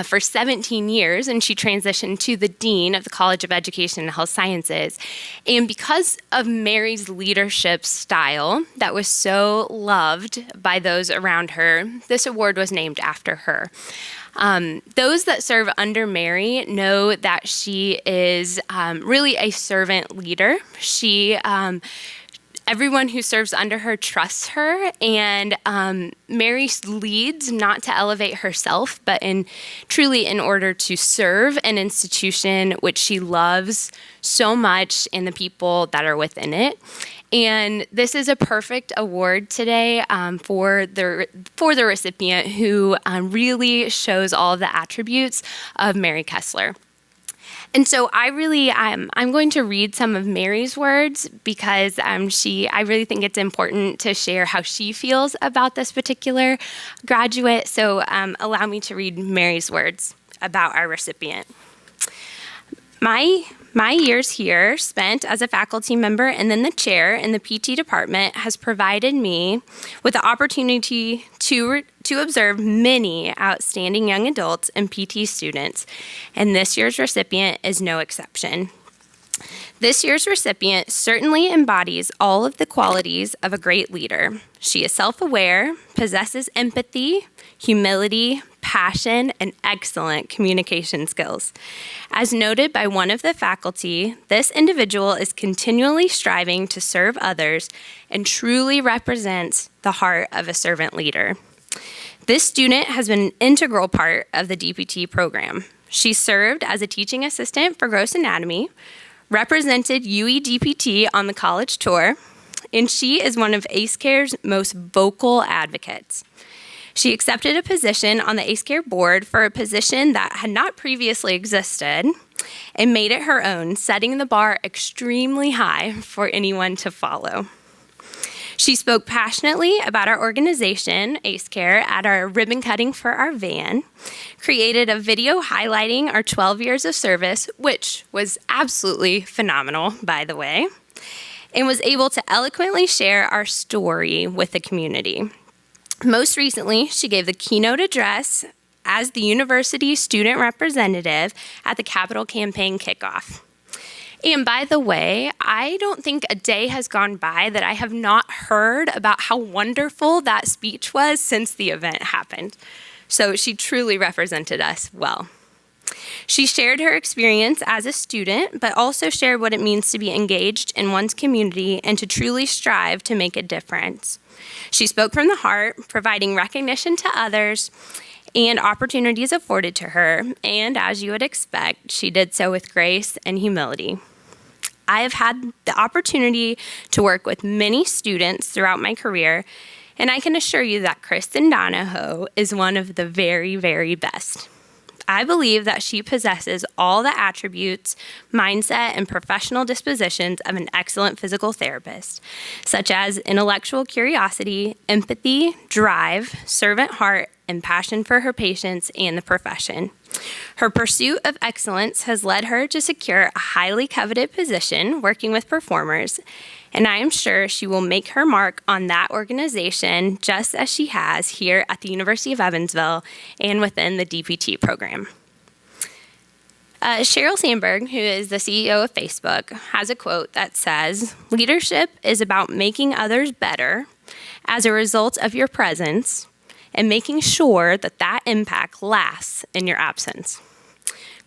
for 17 years, and she transitioned to the dean of the College of Education and Health Sciences. And because of Mary's leadership style that was so loved by those around her, this award was named after her. Those that serve under Mary know that she is really a servant leader. Everyone who serves under her trusts her, and Mary leads not to elevate herself, but truly in order to serve an institution which she loves so much and the people that are within it. And this is a perfect award today for the recipient who really shows all the attributes of Mary Kessler. And so I'm going to read some of Mary's words because I really think it's important to share how she feels about this particular graduate. So allow me to read Mary's words about our recipient. My years here, spent as a faculty member and then the chair in the PT department, has provided me with the opportunity to observe many outstanding young adults and PT students, and this year's recipient is no exception. This year's recipient certainly embodies all of the qualities of a great leader. She is self-aware, possesses empathy, humility, passion, and excellent communication skills. As noted by one of the faculty, this individual is continually striving to serve others and truly represents the heart of a servant leader. This student has been an integral part of the DPT program. She served as a teaching assistant for gross anatomy, represented UE DPT on the college tour, and she is one of AceCare's most vocal advocates. She accepted a position on the AceCare board for a position that had not previously existed and made it her own, setting the bar extremely high for anyone to follow. She spoke passionately about our organization, AceCare, at our ribbon cutting for our van, created a video highlighting our 12 years of service, which was absolutely phenomenal, by the way, and was able to eloquently share our story with the community. Most recently, she gave the keynote address as the university student representative at the Capitol campaign kickoff. And by the way, I don't think a day has gone by that I have not heard about how wonderful that speech was since the event happened. So she truly represented us well. She shared her experience as a student, but also shared what it means to be engaged in one's community and to truly strive to make a difference. She spoke from the heart, providing recognition to others and opportunities afforded to her, and as you would expect, she did so with grace and humility. I have had the opportunity to work with many students throughout my career, and I can assure you that Kristen Donahoe is one of the very, very best. I believe that she possesses all the attributes, mindset, and professional dispositions of an excellent physical therapist, such as intellectual curiosity, empathy, drive, servant heart, and passion for her patients and the profession. Her pursuit of excellence has led her to secure a highly coveted position working with performers, and I am sure she will make her mark on that organization just as she has here at the University of Evansville and within the DPT program. Sheryl Sandberg, who is the CEO of Facebook, has a quote that says, "Leadership is about making others better as a result of your presence and making sure that that impact lasts in your absence."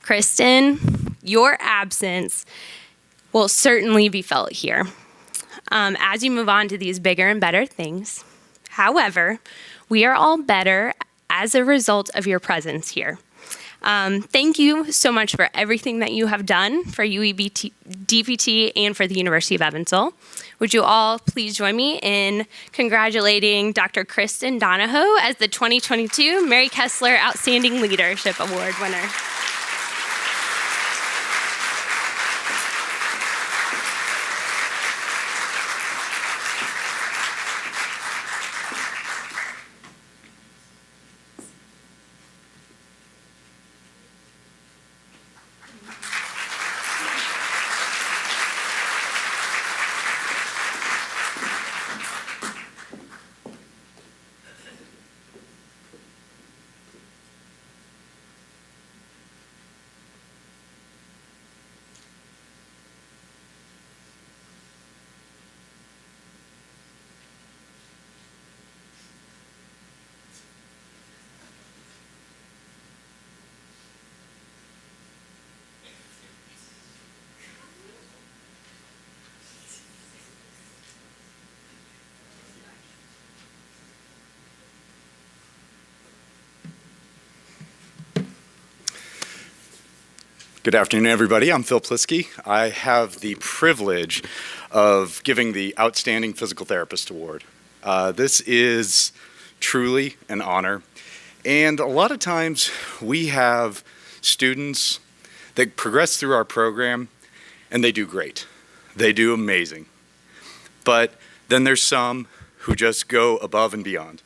Kristen, your absence will certainly be felt here. as you move on to these bigger and better things. However, we are all better as a result of your presence here. Thank you so much for everything that you have done for DPT and for the University of Evansville. Would you all please join me in congratulating Dr. Kristen Donahoe as the 2022 Mary Kessler Outstanding Leadership Award winner. Good afternoon, everybody. I'm Phil Plisky. I have the privilege of giving the Outstanding Physical Therapist Award. This is truly an honor. And a lot of times we have students that progress through our program and they do great. They do amazing. But then there's some who just go above and beyond.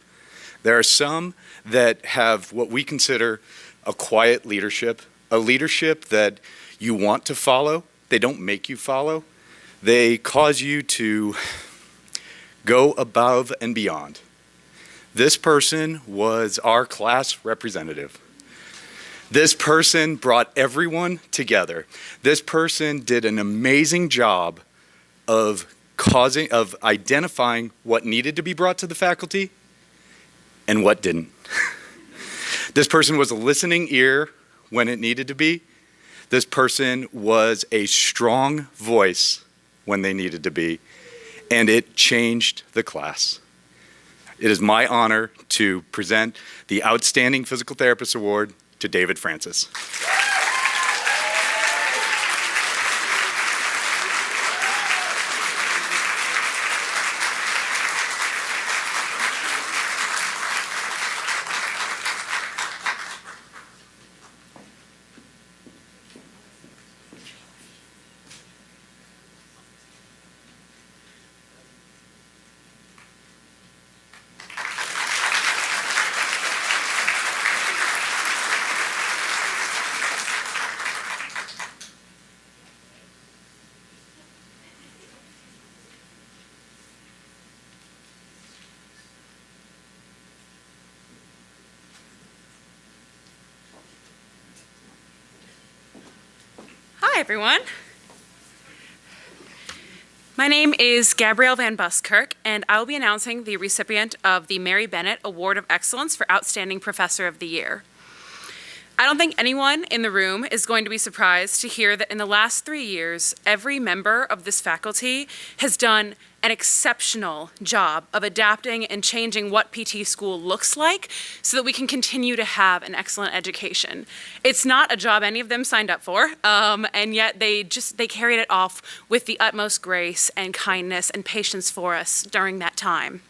There are some that have what we consider a quiet leadership, a leadership that you want to follow. They don't make you follow. They cause you to go above and beyond. This person was our class representative. This person brought everyone together. This person did an amazing job of identifying what needed to be brought to the faculty and what didn't. This person was a listening ear when it needed to be. This person was a strong voice when they needed to be, and it changed the class. It is my honor to present the Outstanding Physical Therapist Award to David Francis. Hi, everyone. My name is Gabrielle Van Buskirk, and I will be announcing the recipient of the Mary Bennett Award of Excellence for Outstanding Professor of the Year. I don't think anyone in the room is going to be surprised to hear that in the last 3 years, every member of this faculty has done an exceptional job of adapting and changing what PT school looks like so that we can continue to have an excellent education. It's not a job any of them signed up for, and yet they carried it off with the utmost grace and kindness and patience for us during that time.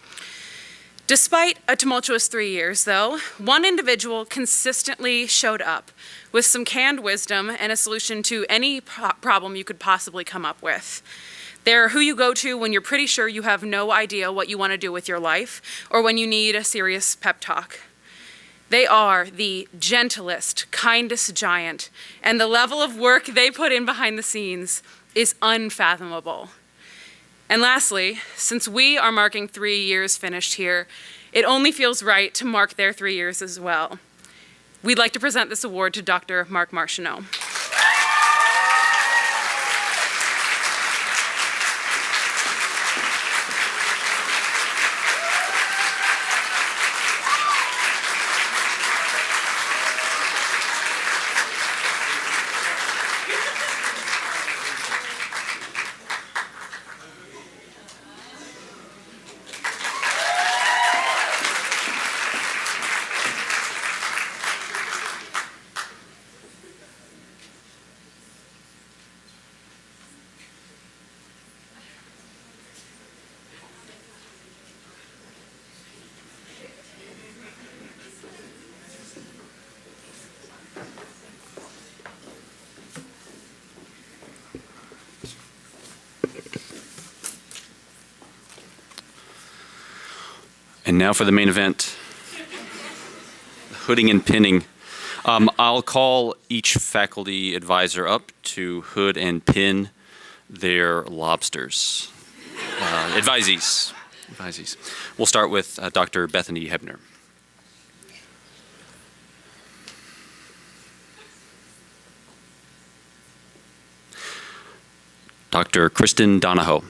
Despite a tumultuous 3 years, though, one individual consistently showed up with some canned wisdom and a solution to any problem you could possibly come up with. They're who you go to when you're pretty sure you have no idea what you want to do with your life or when you need a serious pep talk. They are the gentlest, kindest giant, and the level of work they put in behind the scenes is unfathomable. And lastly, since we are marking 3 years finished here, it only feels right to mark their 3 years as well. We'd like to present this award to Dr. Mark Martineau. And now for the main event, hooding and pinning. I'll call each faculty advisor up to hood and pin their lobsters. Advisees. We'll start with Dr. Bethany Hebner. Dr. Kristen Donahoe.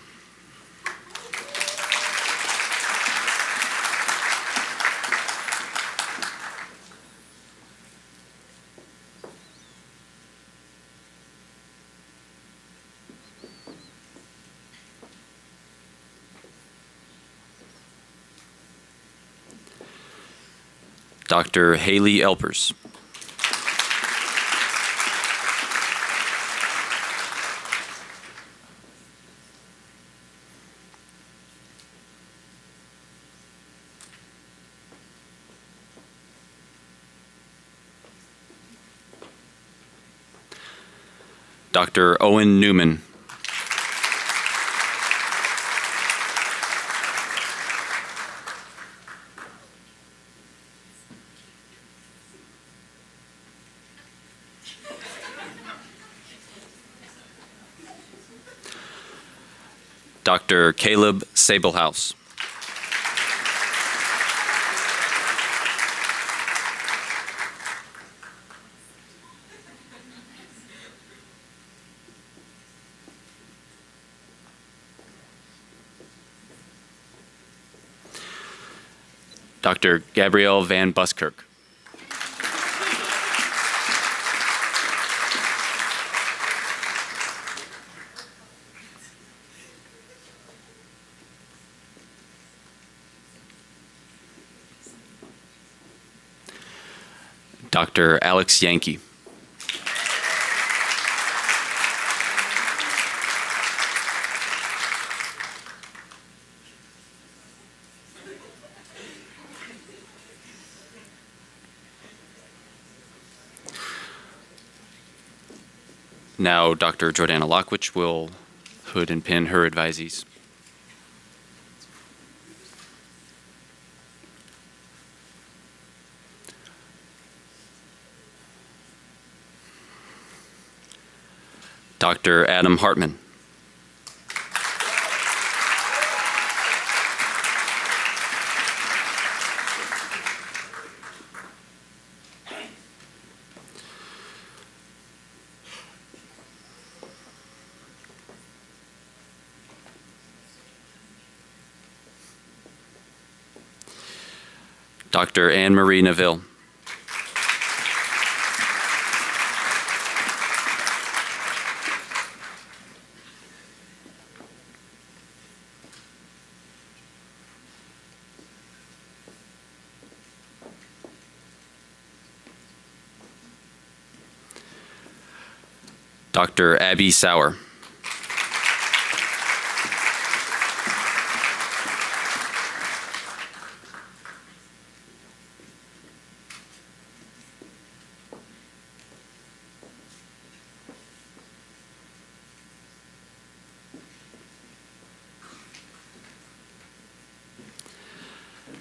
Dr. Haley Elpers. Dr. Owen Newman. Dr. Caleb Sablehouse. Dr. Gabrielle Van Buskirk. Dr. Alex Yankee. Now, Dr. Jordana Lockwich will hood and pin her advisees. Dr. Adam Hartman. Dr. Anne Marie Neville. Dr. Abby Sauer.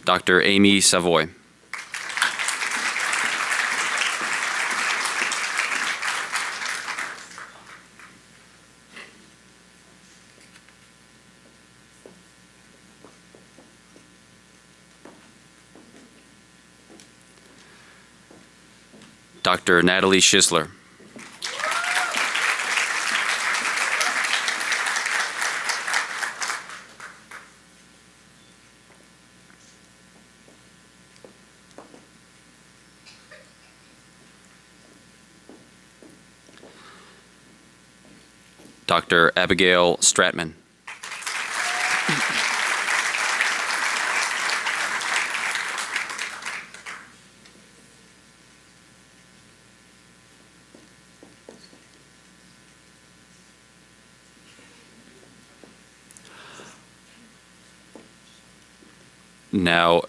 Dr. Amy Savoy. Dr. Natalie Schissler. Dr. Abigail Stratman. Now,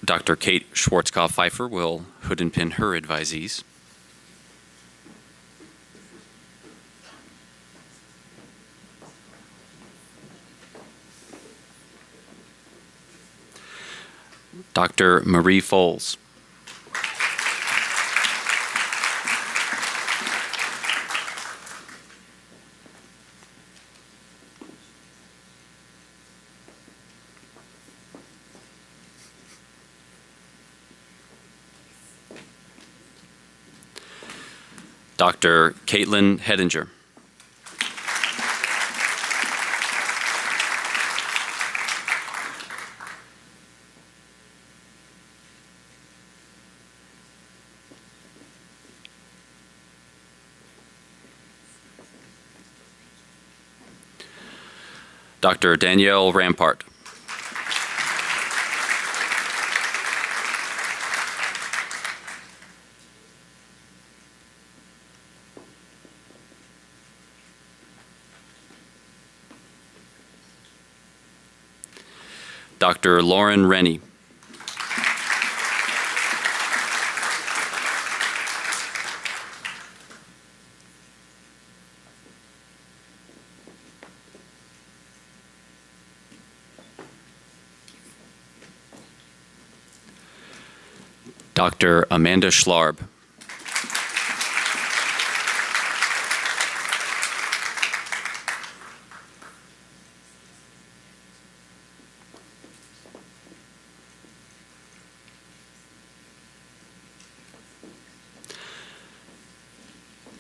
Dr. Kate Schwarzkopf-Pfeiffer will hood and pin her advisees. Dr. Marie Foles. Dr. Caitlin Hedinger. Dr. Danielle Rampart. Dr. Lauren Rennie. Dr. Amanda Schlarb.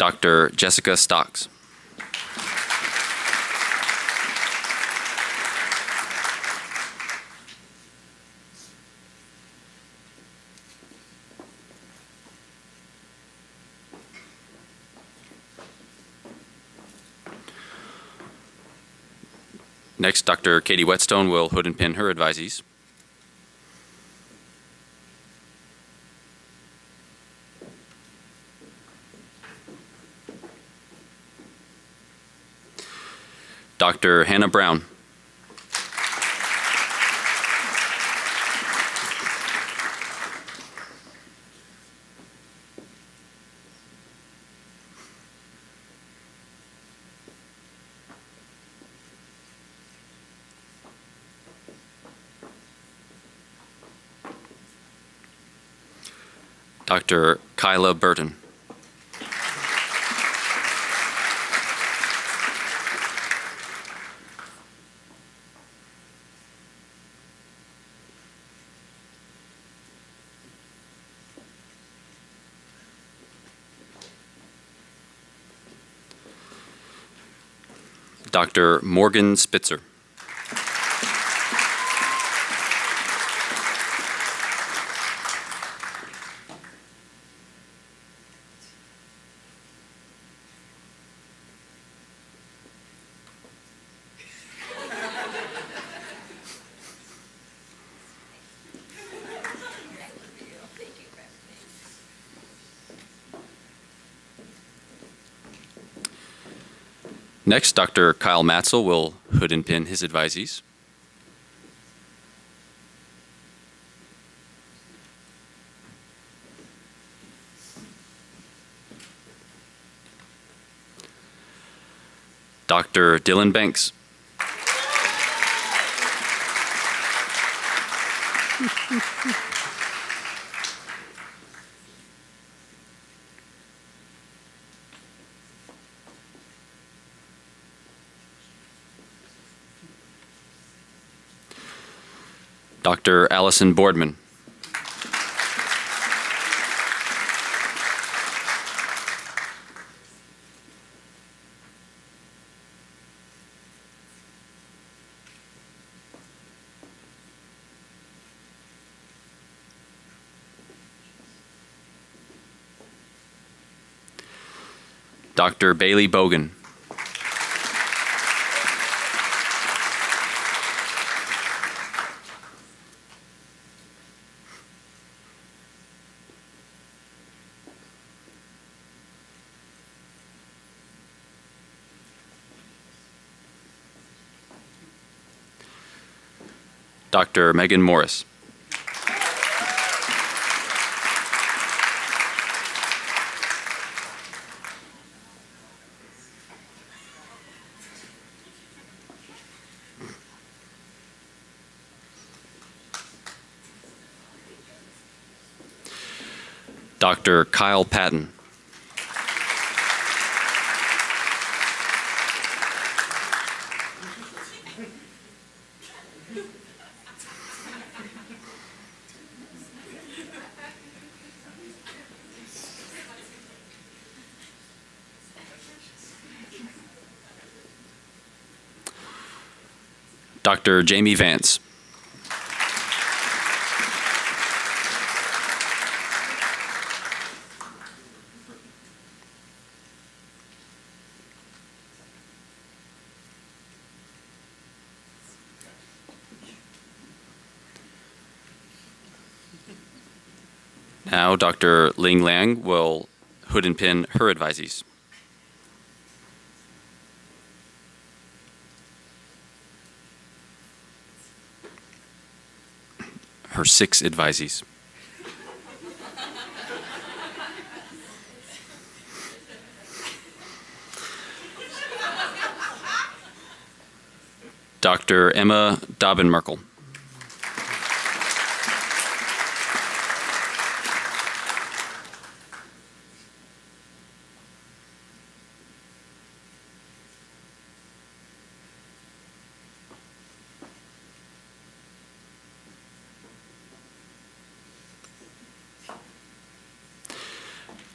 Dr. Jessica Stocks. Next, Dr. Katie Whetstone will hood and pin her advisees. Dr. Hannah Brown. Dr. Kyla Burton. Dr. Morgan Spitzer. Next, Dr. Kyle Matzel will hood and pin his advisees. Dr. Dylan Banks. Dr. Allison Boardman. Dr. Bailey Bogan. Dr. Megan Morris. Dr. Kyle Patton. Dr. Jamie Vance. Now, Dr. Ling Liang will hood and pin her advisees. Her 6 advisees. Dr. Emma DobinMerkel.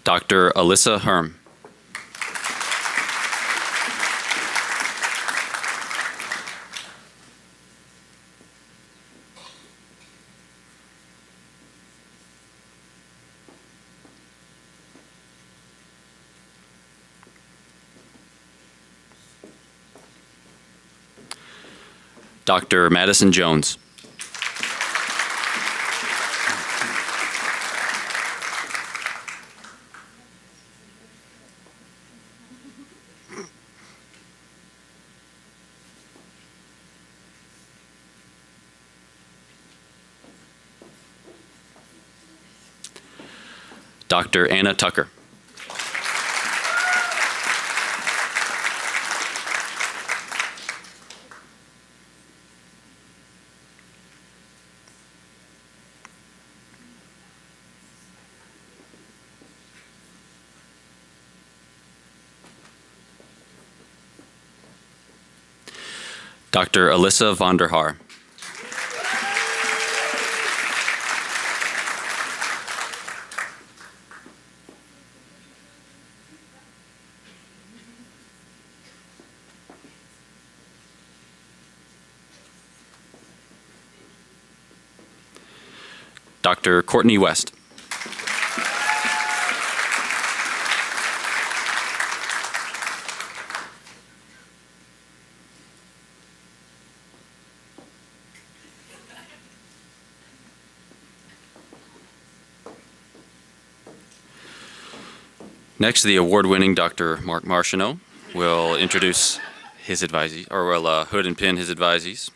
Dr. Alyssa Herm. Dr. Madison Jones. Dr. Anna Tucker. Dr. Alyssa Vonderhaar. Dr. Courtney West. Next, the award-winning Dr. Mark Martineau will introduce his advisees, or will hood and pin his advisees.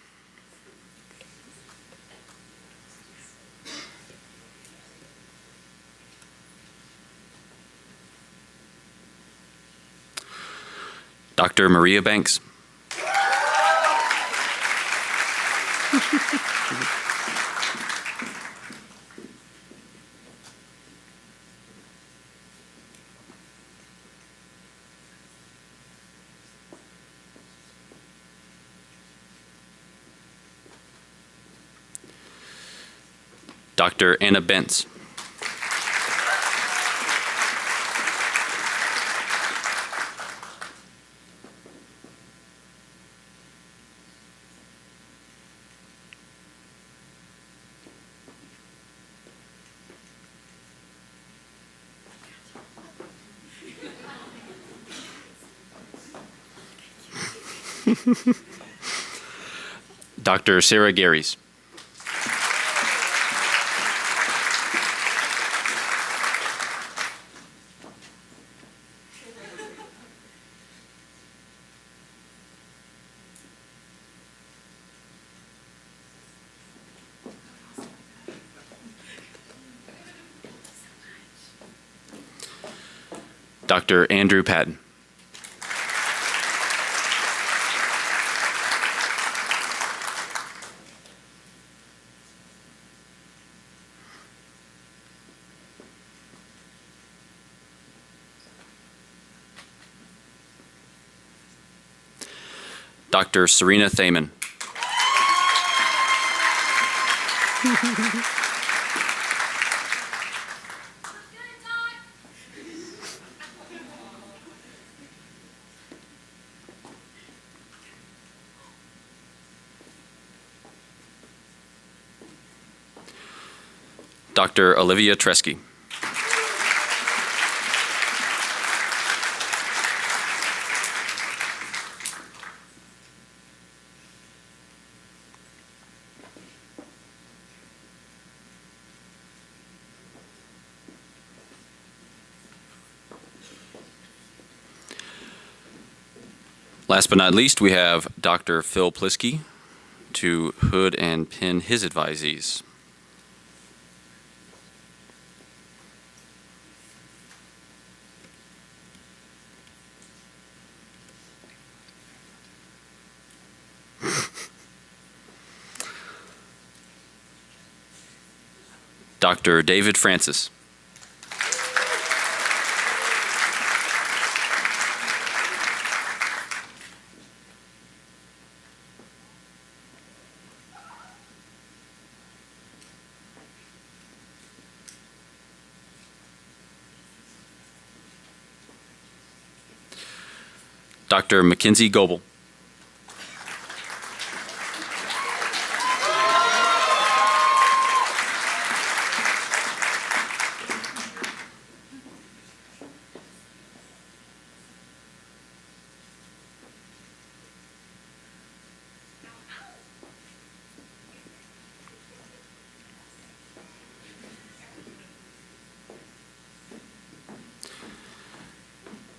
Dr. Maria Banks. Dr. Anna Bentz. Dr. Sarah Garys. Dr. Andrew Patton. Dr. Serena Thaman. Dr. Olivia Tresky. Last but not least, we have Dr. Phil Plisky to hood and pin his advisees. Dr. David Francis. Dr. Mackenzie Goebel.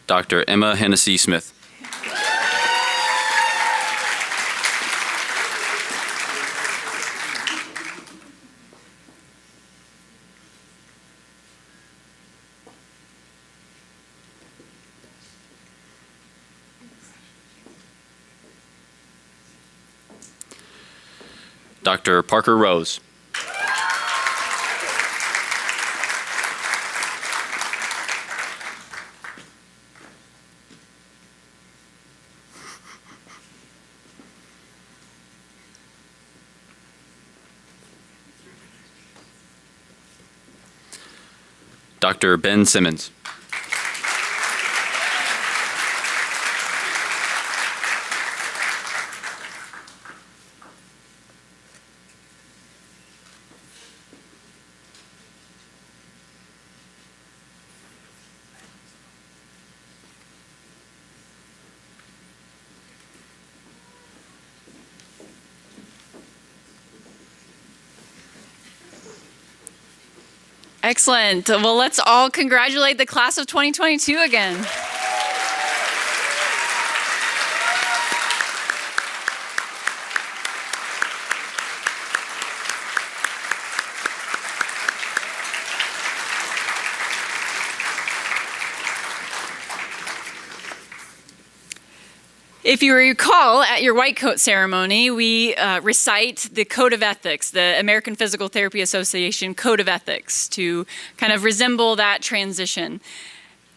Dr. Emma Hennessy Smith. Dr. Parker Rose. Dr. Ben Simmons. Excellent. Well, let's all congratulate the class of 2022 again. If you recall, at your white coat ceremony, we recite the Code of Ethics, the American Physical Therapy Association Code of Ethics, to kind of resemble that transition.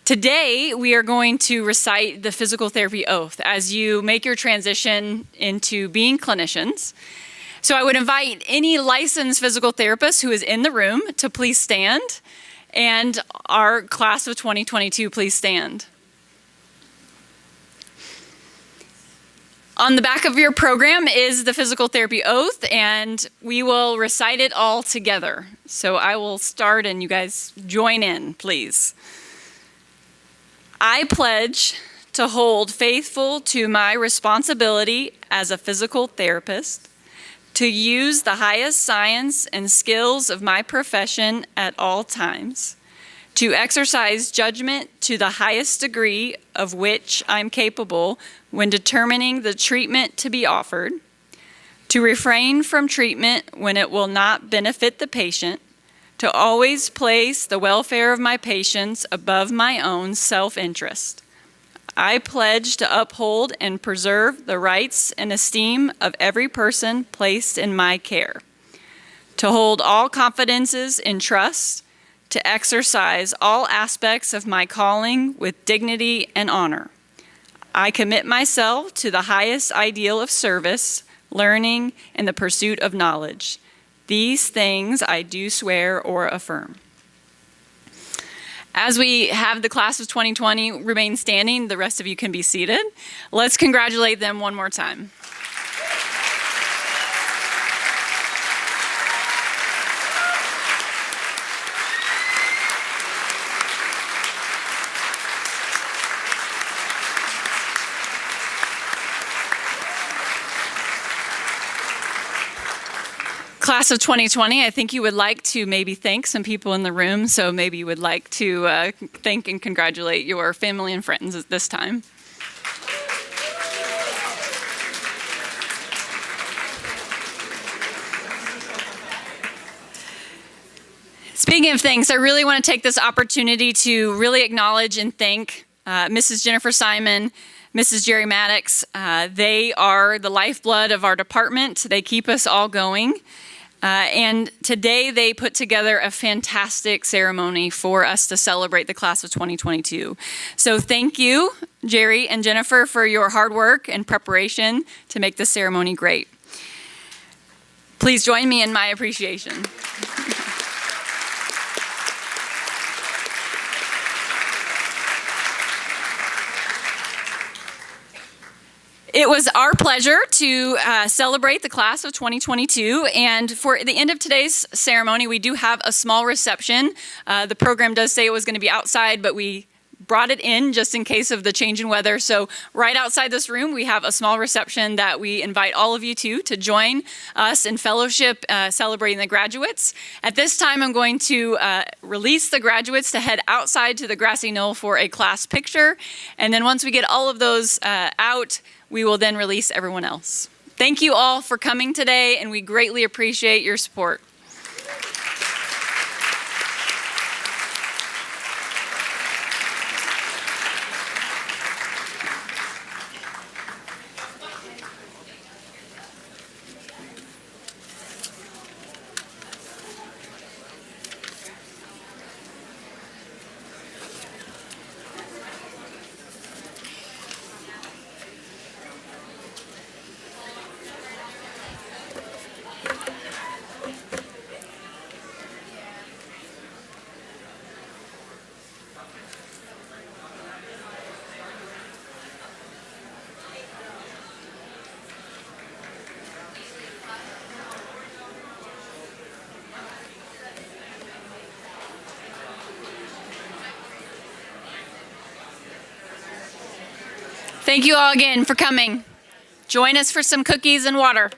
Today, we are going to recite the Physical Therapy Oath as you make your transition into being clinicians. So I would invite any licensed physical therapist who is in the room to please stand, and our class of 2022, please stand. On the back of your program is the Physical Therapy Oath, and we will recite it all together. So I will start, and you guys join in, please. I pledge to hold faithful to my responsibility as a physical therapist, to use the highest science and skills of my profession at all times, to exercise judgment to the highest degree of which I'm capable when determining the treatment to be offered, to refrain from treatment when it will not benefit the patient, to always place the welfare of my patients above my own self-interest. I pledge to uphold and preserve the rights and esteem of every person placed in my care, to hold all confidences in trust, to exercise all aspects of my calling with dignity and honor. I commit myself to the highest ideal of service, learning, and the pursuit of knowledge. These things I do swear or affirm. As we have the class of 2020 remain standing, the rest of you can be seated. Let's congratulate them one more time. Class of 2020, I think you would like to maybe thank some people in the room, so maybe you would like to thank and congratulate your family and friends at this time. Speaking of thanks, I really want to take this opportunity to really acknowledge and thank Mrs. Jennifer Simon, Mrs. Jerry Maddox. They are the lifeblood of our department. They keep us all going. And today they put together a fantastic ceremony for us to celebrate the class of 2022. So thank you, Jerry and Jennifer, for your hard work and preparation to make this ceremony great. Please join me in my appreciation. It was our pleasure to celebrate the class of 2022, and for the end of today's ceremony, we do have a small reception. The program does say it was going to be outside, but we brought it in just in case of the change in weather. So right outside this room, we have a small reception that we invite all of you to join us in fellowship celebrating the graduates. At this time, I'm going to release the graduates to head outside to the grassy knoll for a class picture. And then once we get all of those out, we will then release everyone else. Thank you all for coming today, and we greatly appreciate your support. Thank you all again for coming. Join us for some cookies and water.